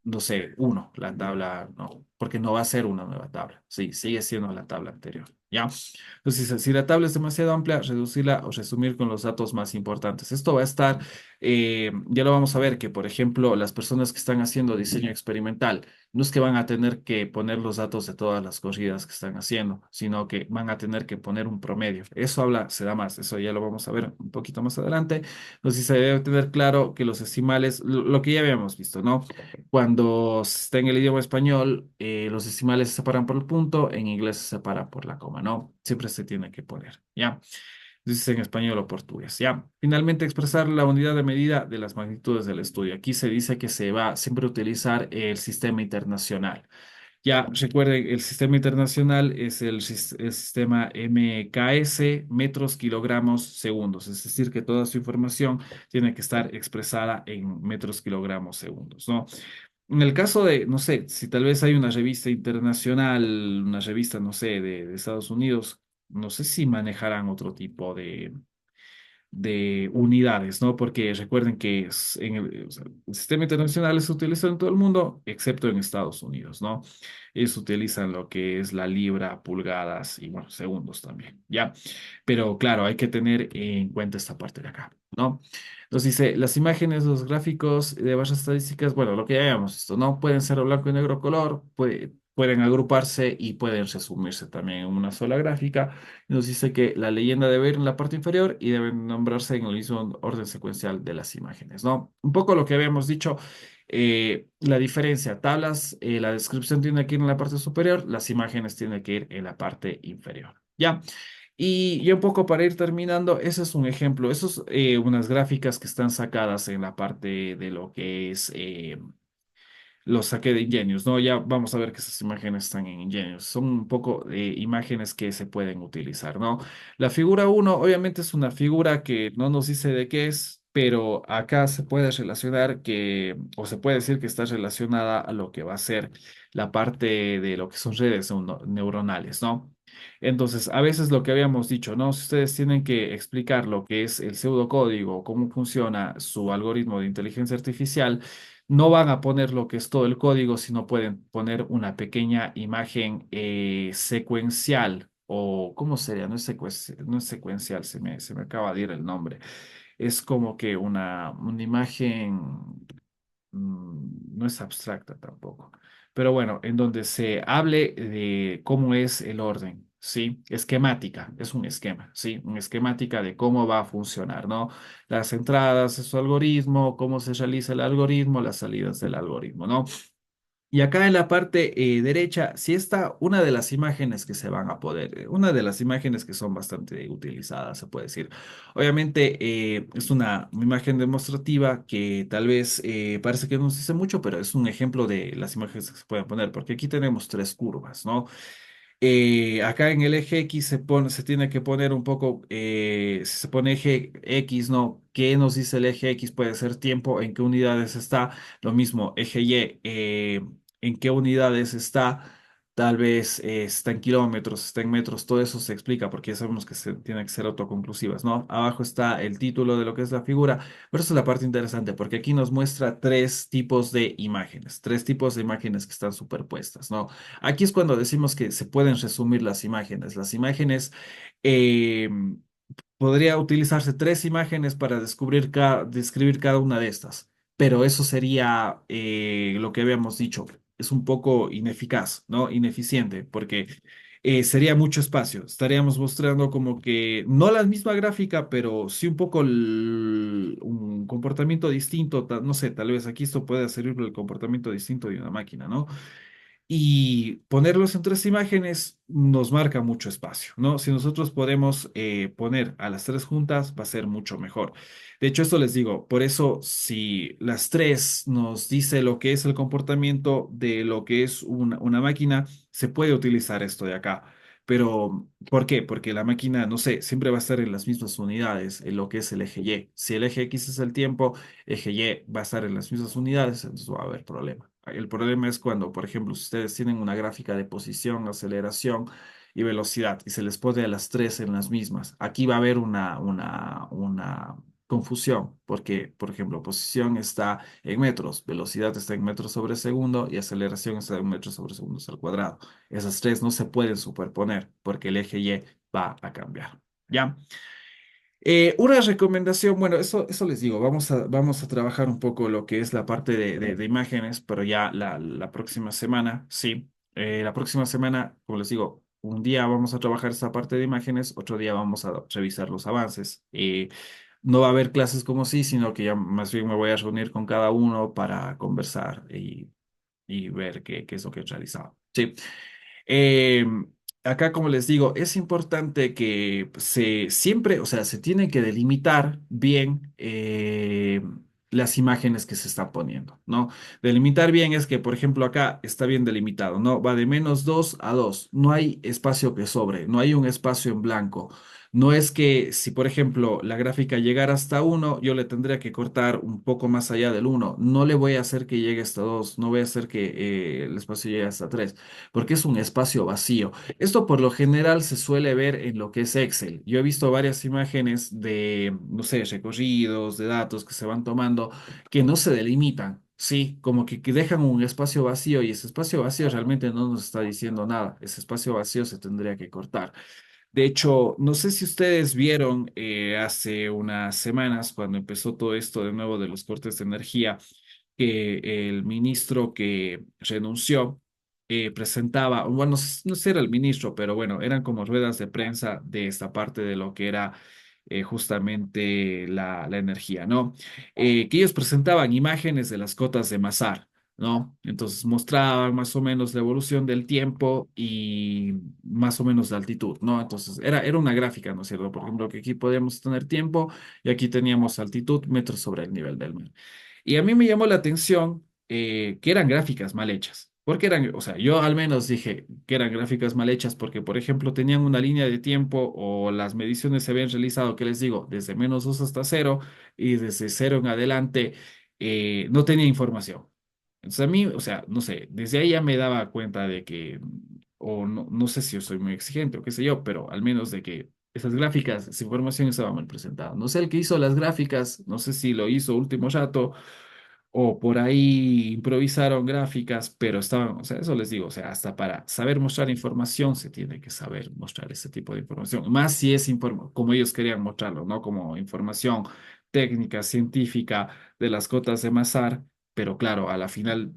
[SPEAKER 1] no sé, uno, la tabla, no, porque no va a ser una nueva tabla, sí, sigue siendo la tabla anterior, ¿ya? Entonces, si la tabla es demasiado amplia, reducirla o resumir con los datos más importantes. Esto va a estar, ya lo vamos a ver, que por ejemplo, las personas que están haciendo diseño experimental, no es que van a tener que poner los datos de todas las corridas que están haciendo, sino que van a tener que poner un promedio. Eso habla, se da más, eso ya lo vamos a ver un poquito más adelante. Entonces, se debe tener claro que los decimales, lo que ya habíamos visto, ¿no? Cuando está en el idioma español, los decimales se separan por el punto, en inglés se separa por la coma, ¿no? Siempre se tiene que poner, ¿ya? Entonces en español o portugués, ¿ya? Finalmente, expresar la unidad de medida de las magnitudes del estudio. Aquí se dice que se va siempre a utilizar el sistema internacional. Ya, recuerden, el sistema internacional es el sistema MKS, metros, kilogramos, segundos. Es decir, que toda su información tiene que estar expresada en metros, kilogramos, segundos, ¿no? En el caso de, no sé, si tal vez hay una revista internacional, una revista, no sé, de Estados Unidos, no sé si manejarán otro tipo de unidades, ¿no? Porque recuerden que o sea, el sistema internacional se utiliza en todo el mundo, excepto en Estados Unidos, ¿no? Ellos utilizan lo que es la libra, pulgadas y, bueno, segundos también, ¿ya? Pero claro, hay que tener en cuenta esta parte de acá, ¿no? Entonces dice, las imágenes, los gráficos de bases estadísticas, bueno, lo que ya habíamos visto, ¿no? Pueden ser o blanco y negro color, pueden agruparse y pueden resumirse también en una sola gráfica. Nos dice que la leyenda debe ir en la parte inferior y deben nombrarse en el mismo orden secuencial de las imágenes, ¿no? Un poco lo que habíamos dicho, la diferencia, tablas, la descripción tiene que ir en la parte superior, las imágenes tienen que ir en la parte inferior, ¿ya? Y ya un poco para ir terminando, ese es un ejemplo, esos unas gráficas que están sacadas en la parte de lo que es los saqué de Ingenious, ¿no? Ya vamos a ver que esas imágenes están en Ingenious. Son un poco imágenes que se pueden utilizar, ¿no? La figura uno, obviamente, es una figura que no nos dice de qué es, pero acá se puede relacionar que, o se puede decir que está relacionada a lo que va a ser la parte de lo que son redes neuronales, ¿no? Entonces, a veces lo que habíamos dicho, ¿no? Si ustedes tienen que explicar lo que es el pseudocódigo, cómo funciona su algoritmo de inteligencia artificial, no van a poner lo que es todo el código, sino pueden poner una pequeña imagen secuencial o, ¿cómo sería? No es secuencial, se me acaba de ir el nombre. Es como que una imagen, no es abstracta tampoco, pero bueno, en donde se hable de cómo es el orden. Sí, esquemática, es un esquema, sí, una esquemática de cómo va a funcionar, ¿no? Las entradas de su algoritmo, cómo se realiza el algoritmo, las salidas del algoritmo, ¿no? Y acá en la parte derecha, sí está una de las imágenes que se van a poder, una de las imágenes que son bastante utilizadas, se puede decir. Obviamente es una imagen demostrativa que tal vez parece que no se dice mucho, pero es un ejemplo de las imágenes que se pueden poner, porque aquí tenemos tres curvas, ¿no? Acá en el eje X se tiene que poner un poco, si se pone eje X, ¿no? ¿Qué nos dice el eje X? Puede ser tiempo, en qué unidades está. Lo mismo, eje Y, en qué unidades está. Tal vez está en kilómetros, está en metros, todo eso se explica porque ya sabemos que tienen que ser autoconclusivas, ¿no? Abajo está el título de lo que es la figura, pero esa es la parte interesante porque aquí nos muestra tres tipos de imágenes que están superpuestas, ¿no? Aquí es cuando decimos que se pueden resumir las imágenes. Las imágenes, eh, podría utilizarse tres imágenes para describir cada una de estas, pero eso sería lo que habíamos dicho. Es un poco ineficaz, ¿no? Ineficiente, porque sería mucho espacio. Estaríamos mostrando como que no la misma gráfica, pero sí un poco un comportamiento distinto. No sé, tal vez aquí esto puede servir el comportamiento distinto de una máquina, ¿no? Y ponerlos en tres imágenes nos marca mucho espacio, ¿no? Si nosotros podemos poner a las tres juntas, va a ser mucho mejor. De hecho, esto les digo, por eso si las tres nos dice lo que es el comportamiento de lo que es una máquina, se puede utilizar esto de acá. Pero, ¿por qué? Porque la máquina, no sé, siempre va a estar en las mismas unidades, en lo que es el eje Y. Si el eje X es el tiempo, eje Y va a estar en las mismas unidades, entonces va a haber problema. El problema es cuando, por ejemplo, si ustedes tienen una gráfica de posición, aceleración y velocidad y se les pone a las tres en las mismas. Aquí va a haber una confusión porque, por ejemplo, posición está en metros, velocidad está en metros sobre segundo y aceleración está en metros sobre segundos al cuadrado. Esas tres no se pueden superponer porque el eje Y va a cambiar. ¿Ya? Una recomendación, bueno, eso les digo, vamos a trabajar un poco lo que es la parte de imágenes, pero ya la próxima semana, sí. La próxima semana, como les digo, un día vamos a trabajar esta parte de imágenes, otro día vamos a revisar los avances. No va a haber clases como sí, sino que ya más bien me voy a reunir con cada uno para conversar y ver qué es lo que he realizado. Sí. Eh, Acá, como les digo, es importante que se siempre, o sea, se tienen que delimitar bien las imágenes que se están poniendo, ¿no? Delimitar bien es que, por ejemplo, acá está bien delimitado, ¿no? Va de -2 a 2, no hay espacio que sobre, no hay un espacio en blanco. No es que si, por ejemplo, la gráfica llegara hasta 1, yo le tendría que cortar un poco más allá del 1. No le voy a hacer que llegue hasta 2, no voy a hacer que el espacio llegue hasta 3 porque es un espacio vacío. Esto por lo general se suele ver en lo que es Excel. Yo he visto varias imágenes de, no sé, recorridos, de datos que se van tomando que no se delimitan. Sí, como que dejan un espacio vacío y ese espacio vacío realmente no nos está diciendo nada. Ese espacio vacío se tendría que cortar. De hecho, no sé si ustedes vieron hace unas semanas cuando empezó todo esto de nuevo de los cortes de energía, que el ministro que renunció presentaba, bueno, no sé si era el ministro, pero bueno, eran como ruedas de prensa de esta parte de lo que era justamente la energía, ¿no? Que ellos presentaban imágenes de las cotas de Masar. ¿No? Entonces mostraban más o menos la evolución del tiempo y más o menos la altitud, ¿no? Entonces era una gráfica, ¿no es cierto? Por ejemplo, que aquí podíamos tener tiempo y aquí teníamos altitud, metros sobre el nivel del mar. Y a mí me llamó la atención que eran gráficas mal hechas. Porque eran, o sea, yo al menos dije que eran gráficas mal hechas porque, por ejemplo, tenían una línea de tiempo o las mediciones se habían realizado, ¿qué les digo? Desde -2 hasta 0 y desde 0 en adelante no tenía información. Entonces a mí, o sea, no sé, desde ahí ya me daba cuenta de que, o no, no sé si yo soy muy exigente o qué sé yo, pero al menos de que esas gráficas, esa información estaba mal presentada. No sé el que hizo las gráficas, no sé si lo hizo último rato o por ahí improvisaron gráficas, pero estaban, o sea, eso les digo, o sea, hasta para saber mostrar información se tiene que saber mostrar ese tipo de información, más si es como ellos querían mostrarlo, ¿no? Como información técnica, científica de las cotas de Mazar, pero claro, a la final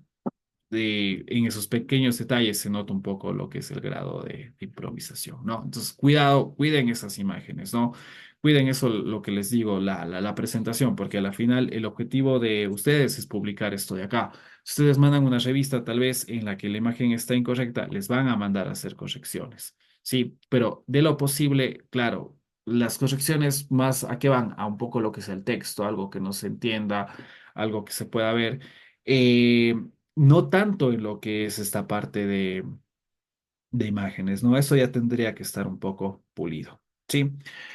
[SPEAKER 1] en esos pequeños detalles se nota un poco lo que es el grado de improvisación, ¿no? Entonces, cuidado, cuiden esas imágenes, ¿no? Cuiden eso, lo que les digo, la presentación, porque a la final el objetivo de ustedes es publicar esto de acá. Si ustedes mandan una revista tal vez en la que la imagen está incorrecta, les van a mandar a hacer correcciones, ¿sí? Pero de lo posible, claro, las correcciones más a qué van, a un poco lo que es el texto, algo que no se entienda, algo que se pueda ver. Eh, no tanto en lo que es esta parte de imágenes, ¿no? Eso ya tendría que estar un poco pulido. Sí,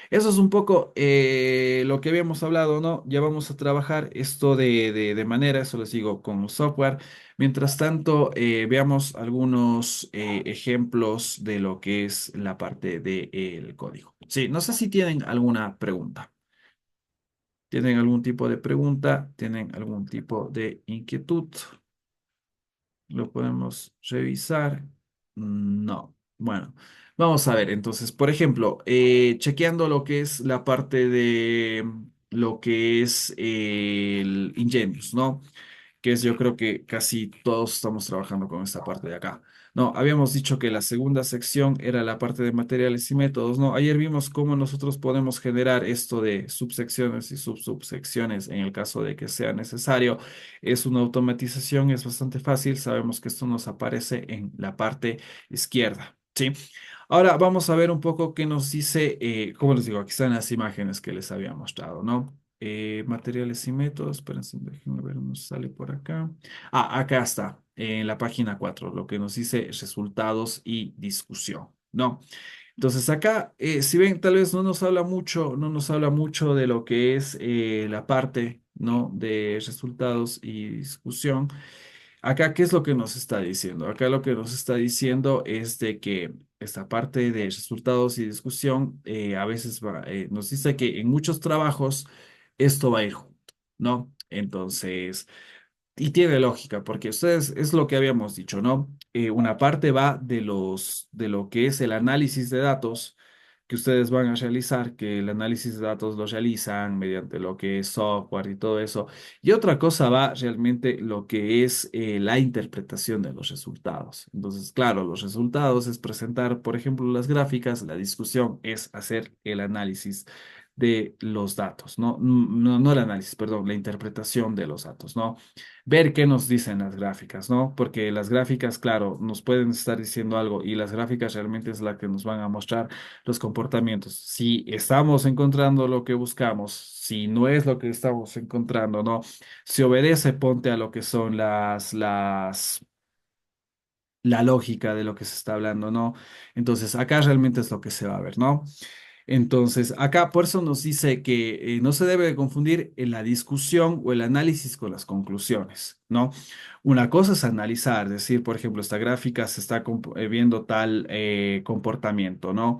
[SPEAKER 1] eso es un poco lo que habíamos hablado, ¿no? Ya vamos a trabajar esto de manera, eso les digo, con software. Mientras tanto, veamos algunos ejemplos de lo que es la parte del código. Sí, no sé si tienen alguna pregunta. ¿Tienen algún tipo de pregunta? ¿Tienen algún tipo de inquietud? Lo podemos revisar. No. Bueno, vamos a ver. Entonces, por ejemplo, chequeando lo que es la parte de lo que es el Ingenious, ¿no? Que es yo creo que casi todos estamos trabajando con esta parte de acá. No, habíamos dicho que la segunda sección era la parte de materiales y métodos, ¿no? Ayer vimos cómo nosotros podemos generar esto de subsecciones y subsecciones en el caso de que sea necesario. Es una automatización, es bastante fácil. Sabemos que esto nos aparece en la parte izquierda, ¿sí? Ahora vamos a ver un poco qué nos dice, como les digo, aquí están las imágenes que les había mostrado, ¿no? Materiales y métodos, espérense, déjenme ver, nos sale por acá. Ah, acá está, en la página 4 lo que nos dice resultados y discusión, ¿no? Entonces acá, si ven, tal vez no nos habla mucho, no nos habla mucho de lo que es la parte, ¿no? De resultados y discusión. Acá, ¿qué es lo que nos está diciendo? Acá lo que nos está diciendo es de que esta parte de resultados y discusión a veces nos dice que en muchos trabajos esto va a ir junto, ¿no? Entonces, y tiene lógica, porque ustedes es lo que habíamos dicho, ¿no? Una parte va de lo que es el análisis de datos que ustedes van a realizar, que el análisis de datos lo realizan mediante lo que es software y todo eso. Y otra cosa va realmente lo que es la interpretación de los resultados. Entonces, claro, los resultados es presentar, por ejemplo, las gráficas, la discusión es hacer el análisis de los datos, ¿no? No el análisis, perdón, la interpretación de los datos, ¿no? Ver qué nos dicen las gráficas, ¿no? Porque las gráficas, claro, nos pueden estar diciendo algo y las gráficas realmente es la que nos van a mostrar los comportamientos. Si estamos encontrando lo que buscamos, si no es lo que estamos encontrando, ¿no? Si obedece, ponte a lo que son la lógica de lo que se está hablando, ¿no? Entonces, acá realmente es lo que se va a ver, ¿no? Entonces, acá por eso nos dice que no se debe de confundir en la discusión o el análisis con las conclusiones, ¿no? Una cosa es analizar, decir, por ejemplo, esta gráfica se está viendo tal comportamiento, ¿no?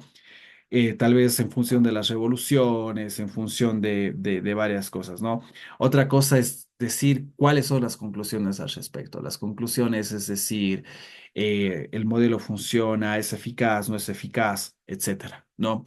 [SPEAKER 1] Tal vez en función de las revoluciones, en función de varias cosas, ¿no? Otra cosa es decir cuáles son las conclusiones al respecto. Las conclusiones es decir, el modelo funciona, es eficaz, no es eficaz, etcétera, ¿no?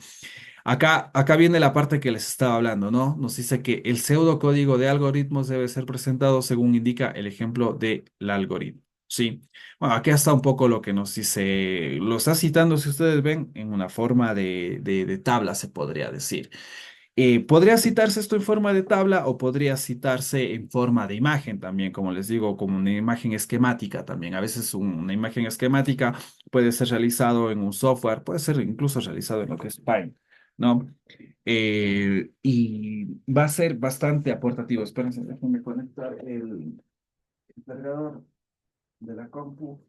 [SPEAKER 1] Acá viene la parte que les estaba hablando, ¿no? Nos dice que el pseudocódigo de algoritmos debe ser presentado según indica el ejemplo del algoritmo. Sí. Bueno, aquí está un poco lo que nos dice, lo está citando, si ustedes ven, en una forma de tabla, se podría decir. Podría citarse esto en forma de tabla o podría citarse en forma de imagen también, como les digo, como una imagen esquemática también. A veces una imagen esquemática puede ser realizado en un software, puede ser incluso realizado en lo que es Paint, ¿no? Y va a ser bastante aportativo. Espérense, déjenme conectar el cargador de la compu.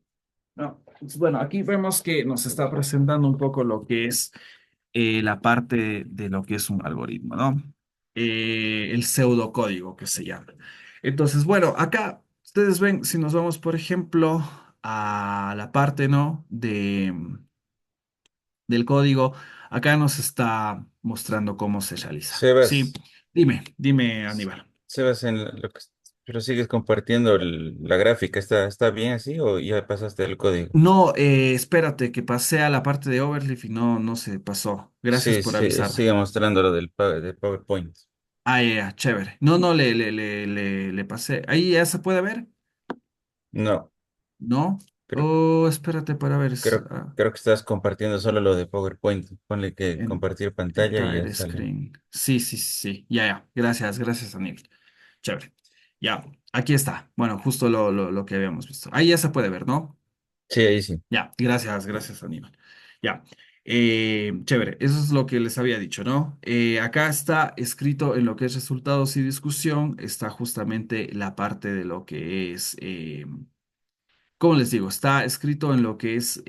[SPEAKER 1] No, pues bueno, aquí vemos que nos está presentando un poco lo que es la parte de lo que es un algoritmo, ¿no? El pseudocódigo que se llama. Entonces, bueno, acá ustedes ven, si nos vamos, por ejemplo, a la parte, ¿no? Del código, acá nos está mostrando cómo se realiza. Sí,
[SPEAKER 2] Sebas,
[SPEAKER 1] dime, Aníbal.
[SPEAKER 2] Sebas, lo que, pero sigues compartiendo la gráfica, ¿está bien así o ya pasaste el código?
[SPEAKER 1] No, espérate, que pasé a la parte de Overleaf y no se pasó. Gracias
[SPEAKER 2] Sí,
[SPEAKER 1] por
[SPEAKER 2] sí,
[SPEAKER 1] avisarme.
[SPEAKER 2] sigue mostrando lo de PowerPoint.
[SPEAKER 1] Ah, ya, chévere. No, le pasé. Ahí ya se puede ver,
[SPEAKER 2] No,
[SPEAKER 1] ¿no?
[SPEAKER 2] creo,
[SPEAKER 1] Oh, espérate para ver.
[SPEAKER 2] creo que estás compartiendo solo lo de PowerPoint. Ponle que
[SPEAKER 1] En
[SPEAKER 2] compartir pantalla y ya
[SPEAKER 1] entire
[SPEAKER 2] sale.
[SPEAKER 1] screen. Sí, sí, sí, sí. Ya. Gracias, Aníbal. Chévere. Ya, aquí está. Bueno, justo lo que habíamos visto. Ahí ya se puede ver, ¿no?
[SPEAKER 2] Sí, ahí sí.
[SPEAKER 1] Ya, gracias, Aníbal. Ya, chévere, eso es lo que les había dicho, ¿no? Acá está escrito en lo que es resultados y discusión, está justamente la parte de lo que es como les digo, está escrito en lo que es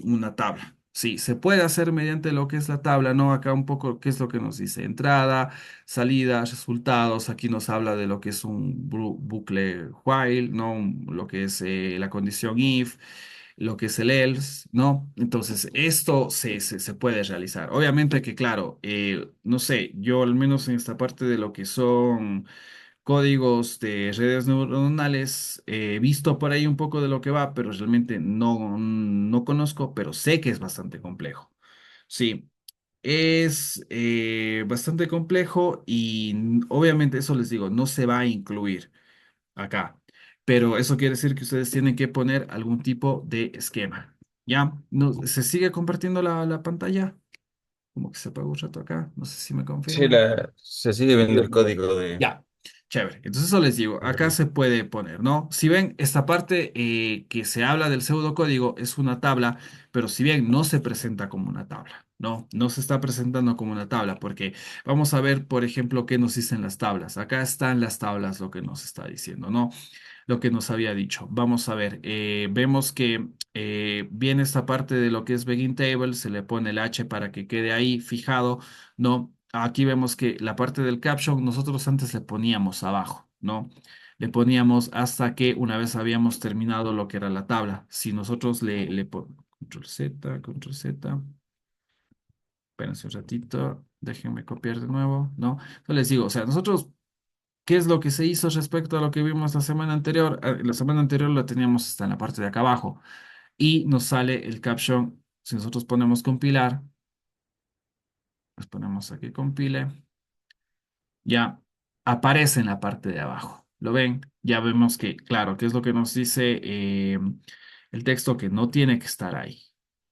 [SPEAKER 1] una tabla. Sí, se puede hacer mediante lo que es la tabla, ¿no? Acá un poco, ¿qué es lo que nos dice? Entrada, salida, resultados. Aquí nos habla de lo que es un bucle while, ¿no? Lo que es la condición if, lo que es el else, ¿no? Entonces, esto se puede realizar. Obviamente que, claro, no sé, yo al menos en esta parte de lo que son códigos de redes neuronales. He visto por ahí un poco de lo que va, pero realmente no conozco, pero sé que es bastante complejo. Sí, es bastante complejo y obviamente eso les digo, no se va a incluir acá, pero eso quiere decir que ustedes tienen que poner algún tipo de esquema. ¿Ya? No, ¿se sigue compartiendo la pantalla? Como que se apagó un rato acá, no sé si me
[SPEAKER 2] Sí,
[SPEAKER 1] confirman.
[SPEAKER 2] se sigue viendo el código de
[SPEAKER 1] Ya, chévere. Entonces eso les digo, acá
[SPEAKER 2] Overleaf.
[SPEAKER 1] se puede poner, ¿no? Si ven, esta parte que se habla del pseudocódigo es una tabla, pero si bien no se presenta como una tabla, ¿no? No se está presentando como una tabla, porque vamos a ver, por ejemplo, qué nos dicen las tablas. Acá están las tablas, lo que nos está diciendo, ¿no? Lo que nos había dicho. Vamos a ver, vemos que viene esta parte de lo que es Begin Table, se le pone el H para que quede ahí fijado, ¿no? Aquí vemos que la parte del caption nosotros antes le poníamos abajo, ¿no? le poníamos hasta que una vez habíamos terminado lo que era la tabla. Si nosotros Control Z, Control Z, espérense un ratito, déjenme copiar de nuevo, ¿no? Yo les digo, o sea, nosotros, ¿qué es lo que se hizo respecto a lo que vimos la semana anterior? La semana anterior lo teníamos hasta en la parte de acá abajo y nos sale el caption. Si nosotros ponemos compilar, pues ponemos aquí compile, ya aparece en la parte de abajo. ¿Lo ven? Ya vemos que, claro, ¿qué es lo que nos dice el texto? Que no tiene que estar ahí,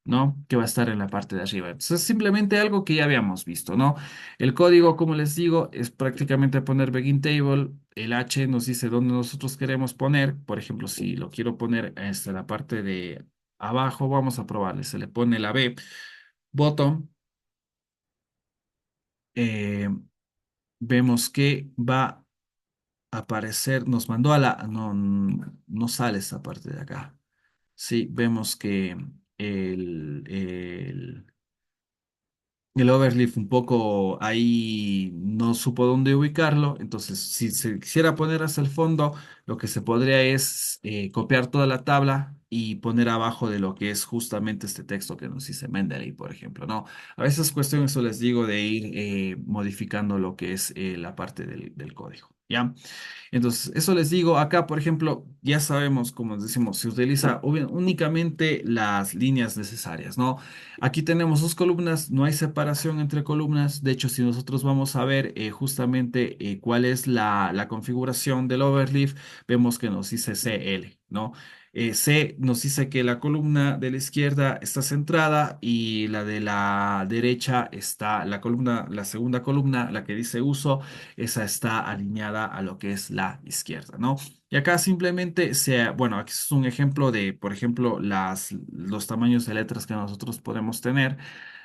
[SPEAKER 1] ¿no? Que va a estar en la parte de arriba. Entonces, es simplemente algo que ya habíamos visto, ¿no? El código, como les digo, es prácticamente poner begin table. El H nos dice dónde nosotros queremos poner. Por ejemplo, si lo quiero poner hasta la parte de abajo, vamos a probarle. Se le pone la B, bottom. eh, Vemos que va aparecer, nos mandó a no, no sale esta parte de acá. Sí, vemos que el, el, el overleaf un poco ahí no supo dónde ubicarlo. Entonces, si se quisiera poner hacia el fondo, lo que se podría es copiar toda la tabla y poner abajo de lo que es justamente este texto que nos dice Mendeley, por ejemplo, ¿no? A veces es cuestión, eso les digo, de ir modificando lo que es la parte del código, ¿ya? Entonces, eso les digo, acá, por ejemplo, ya sabemos, como decimos, se utiliza únicamente las líneas necesarias, ¿no? Aquí tenemos dos columnas, no hay separación entre columnas. De hecho, si nosotros vamos a ver justamente cuál es la configuración del overleaf, vemos que nos dice CL, ¿no? C nos dice que la columna de la izquierda está centrada y la de la derecha está, la columna, la segunda columna, la que dice uso, esa está alineada a lo que es la izquierda, ¿no? Y acá simplemente bueno, aquí es un ejemplo de, por ejemplo, los tamaños de letras que nosotros podemos tener,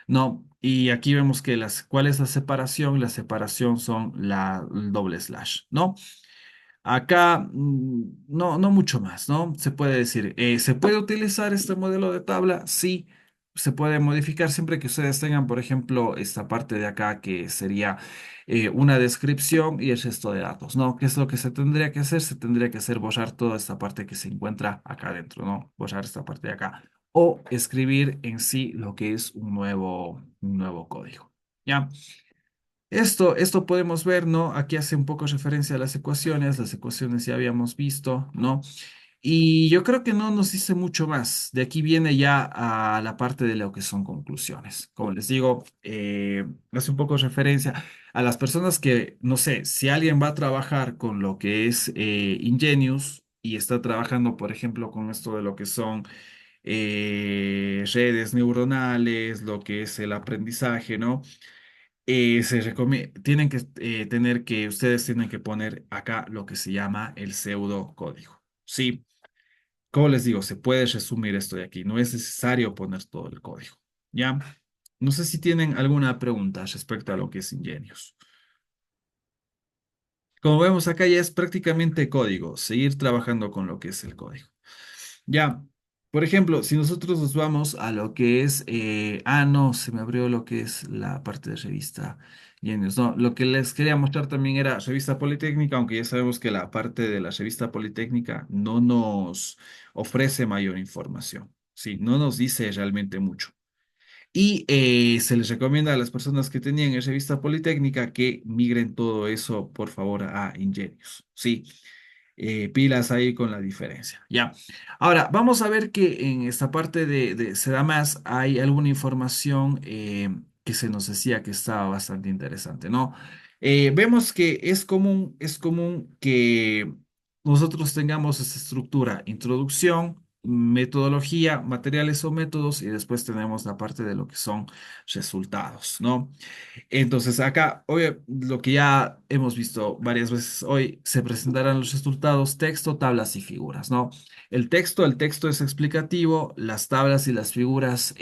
[SPEAKER 1] ¿no? Y aquí vemos que ¿cuál es la separación? La separación son el doble slash, ¿no? Acá no, no mucho más, ¿no? Se puede decir, ¿se puede utilizar este modelo de tabla? Sí, se puede modificar siempre que ustedes tengan, por ejemplo, esta parte de acá que sería una descripción y el resto de datos, ¿no? ¿Qué es lo que se tendría que hacer? Se tendría que hacer borrar toda esta parte que se encuentra acá adentro, ¿no? Borrar esta parte de acá. O escribir en sí lo que es un nuevo código. ¿Ya? Esto podemos ver, ¿no? Aquí hace un poco referencia a las ecuaciones ya habíamos visto, ¿no? Y yo creo que no nos dice mucho más. De aquí viene ya a la parte de lo que son conclusiones. Como les digo, hace un poco referencia a las personas que, no sé, si alguien va a trabajar con lo que es Ingenious y está trabajando, por ejemplo, con esto de lo que son redes neuronales, lo que es el aprendizaje, ¿no? Tienen que tener que, ustedes tienen que poner acá lo que se llama el pseudocódigo. Sí, como les digo, se puede resumir esto de aquí. No es necesario poner todo el código. ¿Ya? No sé si tienen alguna pregunta respecto a lo que es Ingenious. Como vemos acá ya es prácticamente código, seguir trabajando con lo que es el código. Ya, por ejemplo, si nosotros nos vamos a lo que es, no, se me abrió lo que es la parte de revista Genius. No, lo que les quería mostrar también era revista Politécnica, aunque ya sabemos que la parte de la revista Politécnica no nos ofrece mayor información. Sí, no nos dice realmente mucho. Y se les recomienda a las personas que tenían esa revista Politécnica que migren todo eso, por favor, a Ingenious. Sí, pilas ahí con la diferencia. Ya. Ahora, vamos a ver que en esta parte de más hay alguna información que se nos decía que estaba bastante interesante, ¿no? Vemos que es común que nosotros tengamos esta estructura, introducción, metodología, materiales o métodos, y después tenemos la parte de lo que son resultados, ¿no? Entonces, acá, hoy, lo que ya hemos visto varias veces hoy, se presentarán los resultados, texto, tablas y figuras, ¿no? El texto es explicativo, las tablas y las figuras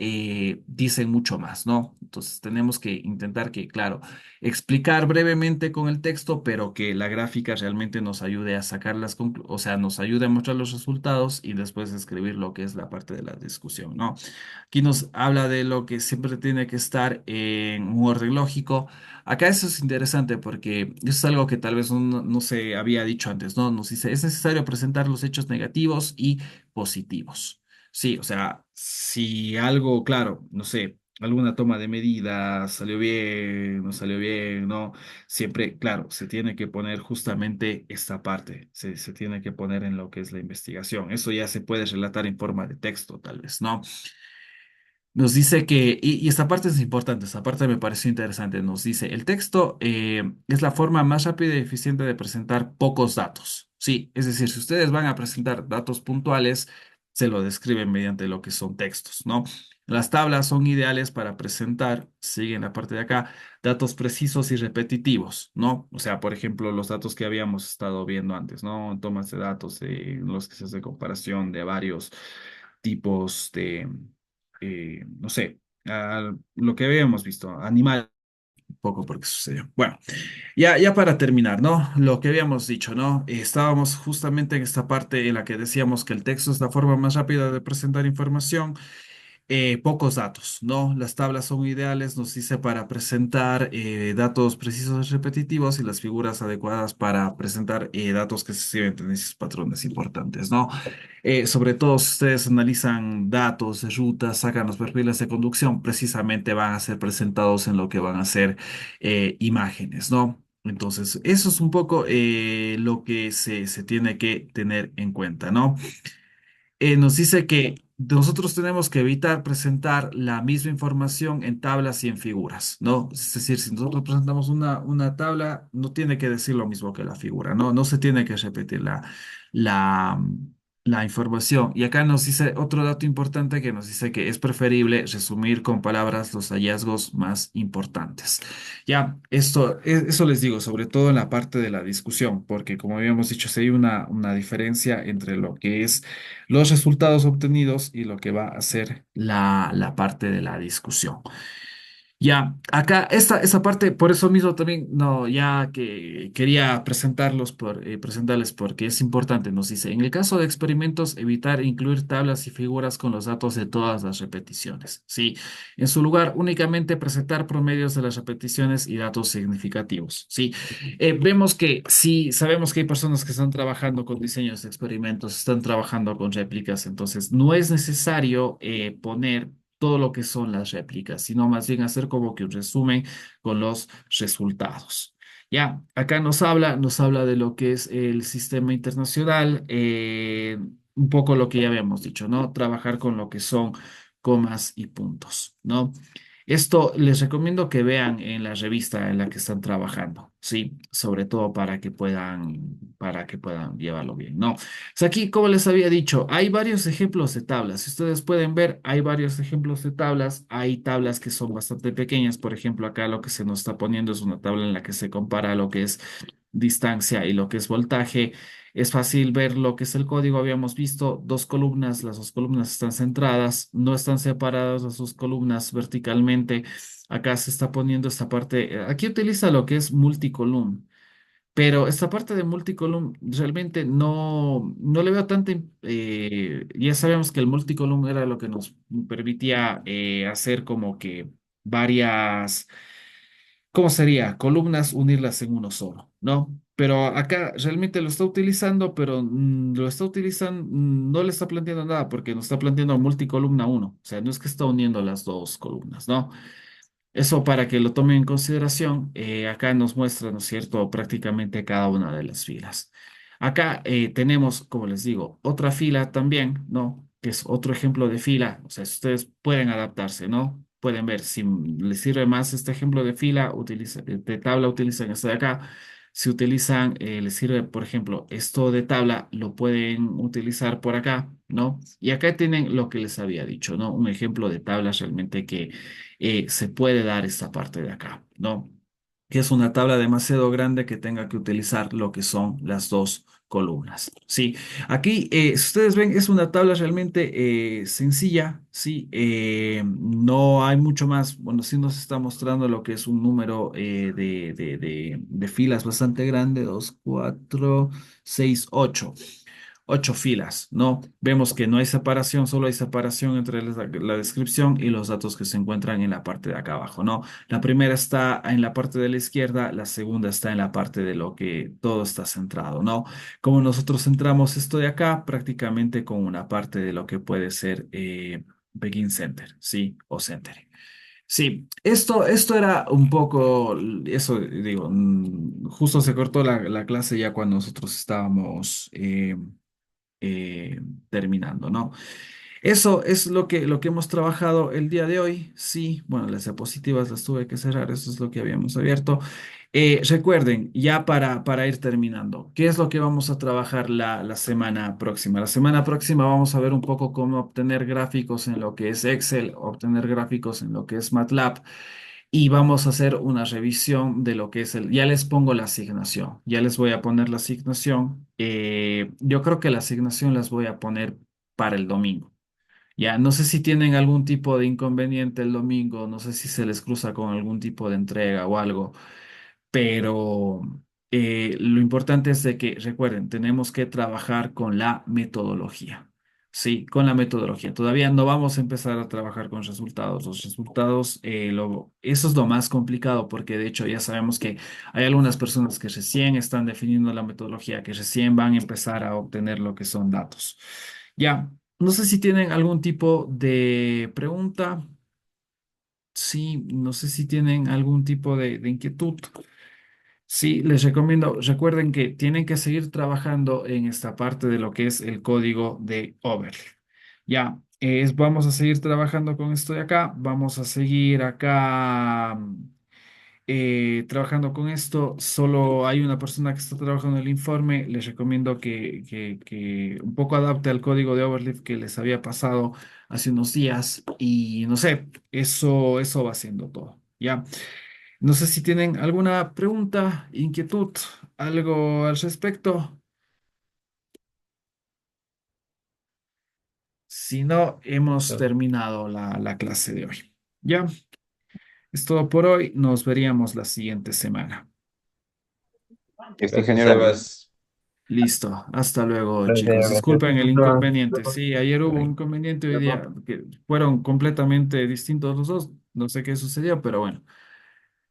[SPEAKER 1] dicen mucho más, ¿no? Entonces, tenemos que intentar que, claro, explicar brevemente con el texto, pero que la gráfica realmente nos ayude a sacar o sea, nos ayude a mostrar los resultados y después es escribir lo que es la parte de la discusión, ¿no? Aquí nos habla de lo que siempre tiene que estar en un orden lógico. Acá eso es interesante porque eso es algo que tal vez no se había dicho antes, ¿no? Nos dice, es necesario presentar los hechos negativos y positivos. Sí, o sea, si algo, claro, no sé, alguna toma de medidas salió bien, no salió bien, ¿no? Siempre, claro, se tiene que poner justamente esta parte, se tiene que poner en lo que es la investigación. Eso ya se puede relatar en forma de texto, tal vez, ¿no? Nos dice que, y esta parte es importante, esta parte me pareció interesante, nos dice, el texto es la forma más rápida y eficiente de presentar pocos datos. Sí, es decir, si ustedes van a presentar datos puntuales, se lo describen mediante lo que son textos, ¿no? Las tablas son ideales para presentar, sigue en la parte de acá, datos precisos y repetitivos, ¿no? O sea, por ejemplo, los datos que habíamos estado viendo antes, ¿no? Tomas de datos en los que se hace comparación de varios tipos de no sé, lo que habíamos visto, animal, un poco porque sucedió. Bueno, ya para terminar, ¿no? Lo que habíamos dicho, ¿no? Estábamos justamente en esta parte en la que decíamos que el texto es la forma más rápida de presentar información, pocos datos, ¿no? Las tablas son ideales, nos dice para presentar datos precisos y repetitivos y las figuras adecuadas para presentar datos que se siguen tendencias, patrones importantes, ¿no? Sobre todo si ustedes analizan datos de rutas, sacan los perfiles de conducción, precisamente van a ser presentados en lo que van a ser imágenes, ¿no? Entonces, eso es un poco lo que se tiene que tener en cuenta, ¿no? Nos dice que nosotros tenemos que evitar presentar la misma información en tablas y en figuras, ¿no? Es decir, si nosotros presentamos una tabla, no tiene que decir lo mismo que la figura, ¿no? No se tiene que repetir la, la información. Y acá nos dice otro dato importante que nos dice que es preferible resumir con palabras los hallazgos más importantes. Ya, eso les digo, sobre todo en la parte de la discusión, porque como habíamos dicho, si hay una diferencia entre lo que es los resultados obtenidos y lo que va a ser la parte de la discusión. Ya, acá, esta parte, por eso mismo también, no, ya que quería presentarles porque es importante, nos dice, en el caso de experimentos, evitar incluir tablas y figuras con los datos de todas las repeticiones, ¿sí? En su lugar, únicamente presentar promedios de las repeticiones y datos significativos, ¿sí? Vemos que sí, sabemos que hay personas que están trabajando con diseños de experimentos, están trabajando con réplicas, entonces no es necesario poner todo lo que son las réplicas, sino más bien hacer como que un resumen con los resultados. Ya, acá nos habla de lo que es el sistema internacional, un poco lo que ya habíamos dicho, ¿no? Trabajar con lo que son comas y puntos, ¿no? Esto les recomiendo que vean en la revista en la que están trabajando, ¿sí? Sobre todo para que puedan llevarlo bien, ¿no? Sea, aquí, como les había dicho, hay varios ejemplos de tablas. Si ustedes pueden ver, hay varios ejemplos de tablas. Hay tablas que son bastante pequeñas. Por ejemplo, acá lo que se nos está poniendo es una tabla en la que se compara lo que es distancia y lo que es voltaje. Es fácil ver lo que es el código. Habíamos visto dos columnas. Las dos columnas están centradas, no están separadas las dos columnas verticalmente. Acá se está poniendo esta parte. Aquí utiliza lo que es multicolumn. Pero esta parte de multicolumn realmente no le veo tanta. Ya sabemos que el multicolumn era lo que nos permitía hacer como que varias, ¿cómo sería? Columnas, unirlas en uno solo, ¿no? Pero acá realmente lo está utilizando, pero lo está utilizando, no le está planteando nada porque nos está planteando multicolumna uno. O sea, no es que está uniendo las dos columnas, ¿no? Eso para que lo tomen en consideración, acá nos muestra, ¿no es cierto?, prácticamente cada una de las filas. Acá tenemos, como les digo, otra fila también, ¿no? Que es otro ejemplo de fila. O sea, si ustedes pueden adaptarse, ¿no? Pueden ver si les sirve más este ejemplo de fila, de tabla, utilizan este de acá. Si utilizan, les sirve, por ejemplo, esto de tabla, lo pueden utilizar por acá, ¿no? Y acá tienen lo que les había dicho, ¿no? Un ejemplo de tabla realmente que se puede dar esta parte de acá, ¿no? Que es una tabla demasiado grande que tenga que utilizar lo que son las dos columnas. Sí, aquí, si ustedes ven, es una tabla realmente sencilla, sí, no hay mucho más. Bueno, sí nos está mostrando lo que es un número de filas bastante grande, 2, 4, 6, 8. ocho filas, ¿no? Vemos que no hay separación, solo hay separación entre la descripción y los datos que se encuentran en la parte de acá abajo, ¿no? La primera está en la parte de la izquierda, la segunda está en la parte de lo que todo está centrado, ¿no? Como nosotros centramos esto de acá, prácticamente con una parte de lo que puede ser Begin Center, ¿sí? O Center. Sí, esto era un poco, eso digo, justo se cortó la clase ya cuando nosotros estábamos eh, terminando, ¿no? Eso es lo que hemos trabajado el día de hoy. Sí, bueno, las diapositivas las tuve que cerrar, eso es lo que habíamos abierto. Recuerden, ya para ir terminando, ¿qué es lo que vamos a trabajar la semana próxima? La semana próxima vamos a ver un poco cómo obtener gráficos en lo que es Excel, obtener gráficos en lo que es MATLAB y vamos a hacer una revisión de lo que es ya les pongo la asignación, ya les voy a poner la asignación. Yo creo que la asignación las voy a poner para el domingo. Ya, no sé si tienen algún tipo de inconveniente el domingo, no sé si se les cruza con algún tipo de entrega o algo, pero lo importante es de que, recuerden, tenemos que trabajar con la metodología. Sí, con la metodología. Todavía no vamos a empezar a trabajar con resultados. Los resultados, eso es lo más complicado porque de hecho ya sabemos que hay algunas personas que recién están definiendo la metodología, que recién van a empezar a obtener lo que son datos. Ya, no sé si tienen algún tipo de pregunta. Sí, no sé si tienen algún tipo de inquietud. Sí, les recomiendo, recuerden que tienen que seguir trabajando en esta parte de lo que es el código de Overlay. Ya, vamos a seguir trabajando con esto de acá, vamos a seguir acá trabajando con esto. Solo hay una persona que está trabajando en el informe, les recomiendo que un poco adapte al código de Overleaf que les había pasado hace unos días y no sé, eso va siendo todo. Ya. No sé si tienen alguna pregunta, inquietud, algo al respecto. Si no, hemos
[SPEAKER 2] Entonces,
[SPEAKER 1] terminado la clase de hoy. Ya, es todo por hoy. Nos veríamos la siguiente semana.
[SPEAKER 3] Listo,
[SPEAKER 2] gracias,
[SPEAKER 3] ingeniero.
[SPEAKER 2] Sebas.
[SPEAKER 1] Listo. Hasta luego, chicos.
[SPEAKER 3] Gracias.
[SPEAKER 1] Disculpen el inconveniente. Sí, ayer hubo un inconveniente, hoy día que fueron completamente distintos los dos. No sé qué sucedió, pero bueno.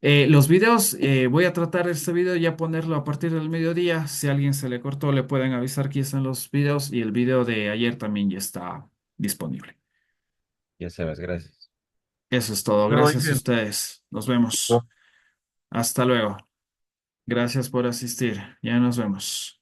[SPEAKER 1] Los videos, voy a tratar este video ya ponerlo a partir del mediodía. Si a alguien se le cortó, le pueden avisar que están los videos y el video de ayer también ya está disponible.
[SPEAKER 2] Ya Sebas, gracias.
[SPEAKER 1] Eso es todo.
[SPEAKER 3] Muy
[SPEAKER 1] Gracias a
[SPEAKER 3] bien.
[SPEAKER 1] ustedes. Nos vemos. Hasta luego. Gracias por asistir. Ya nos vemos.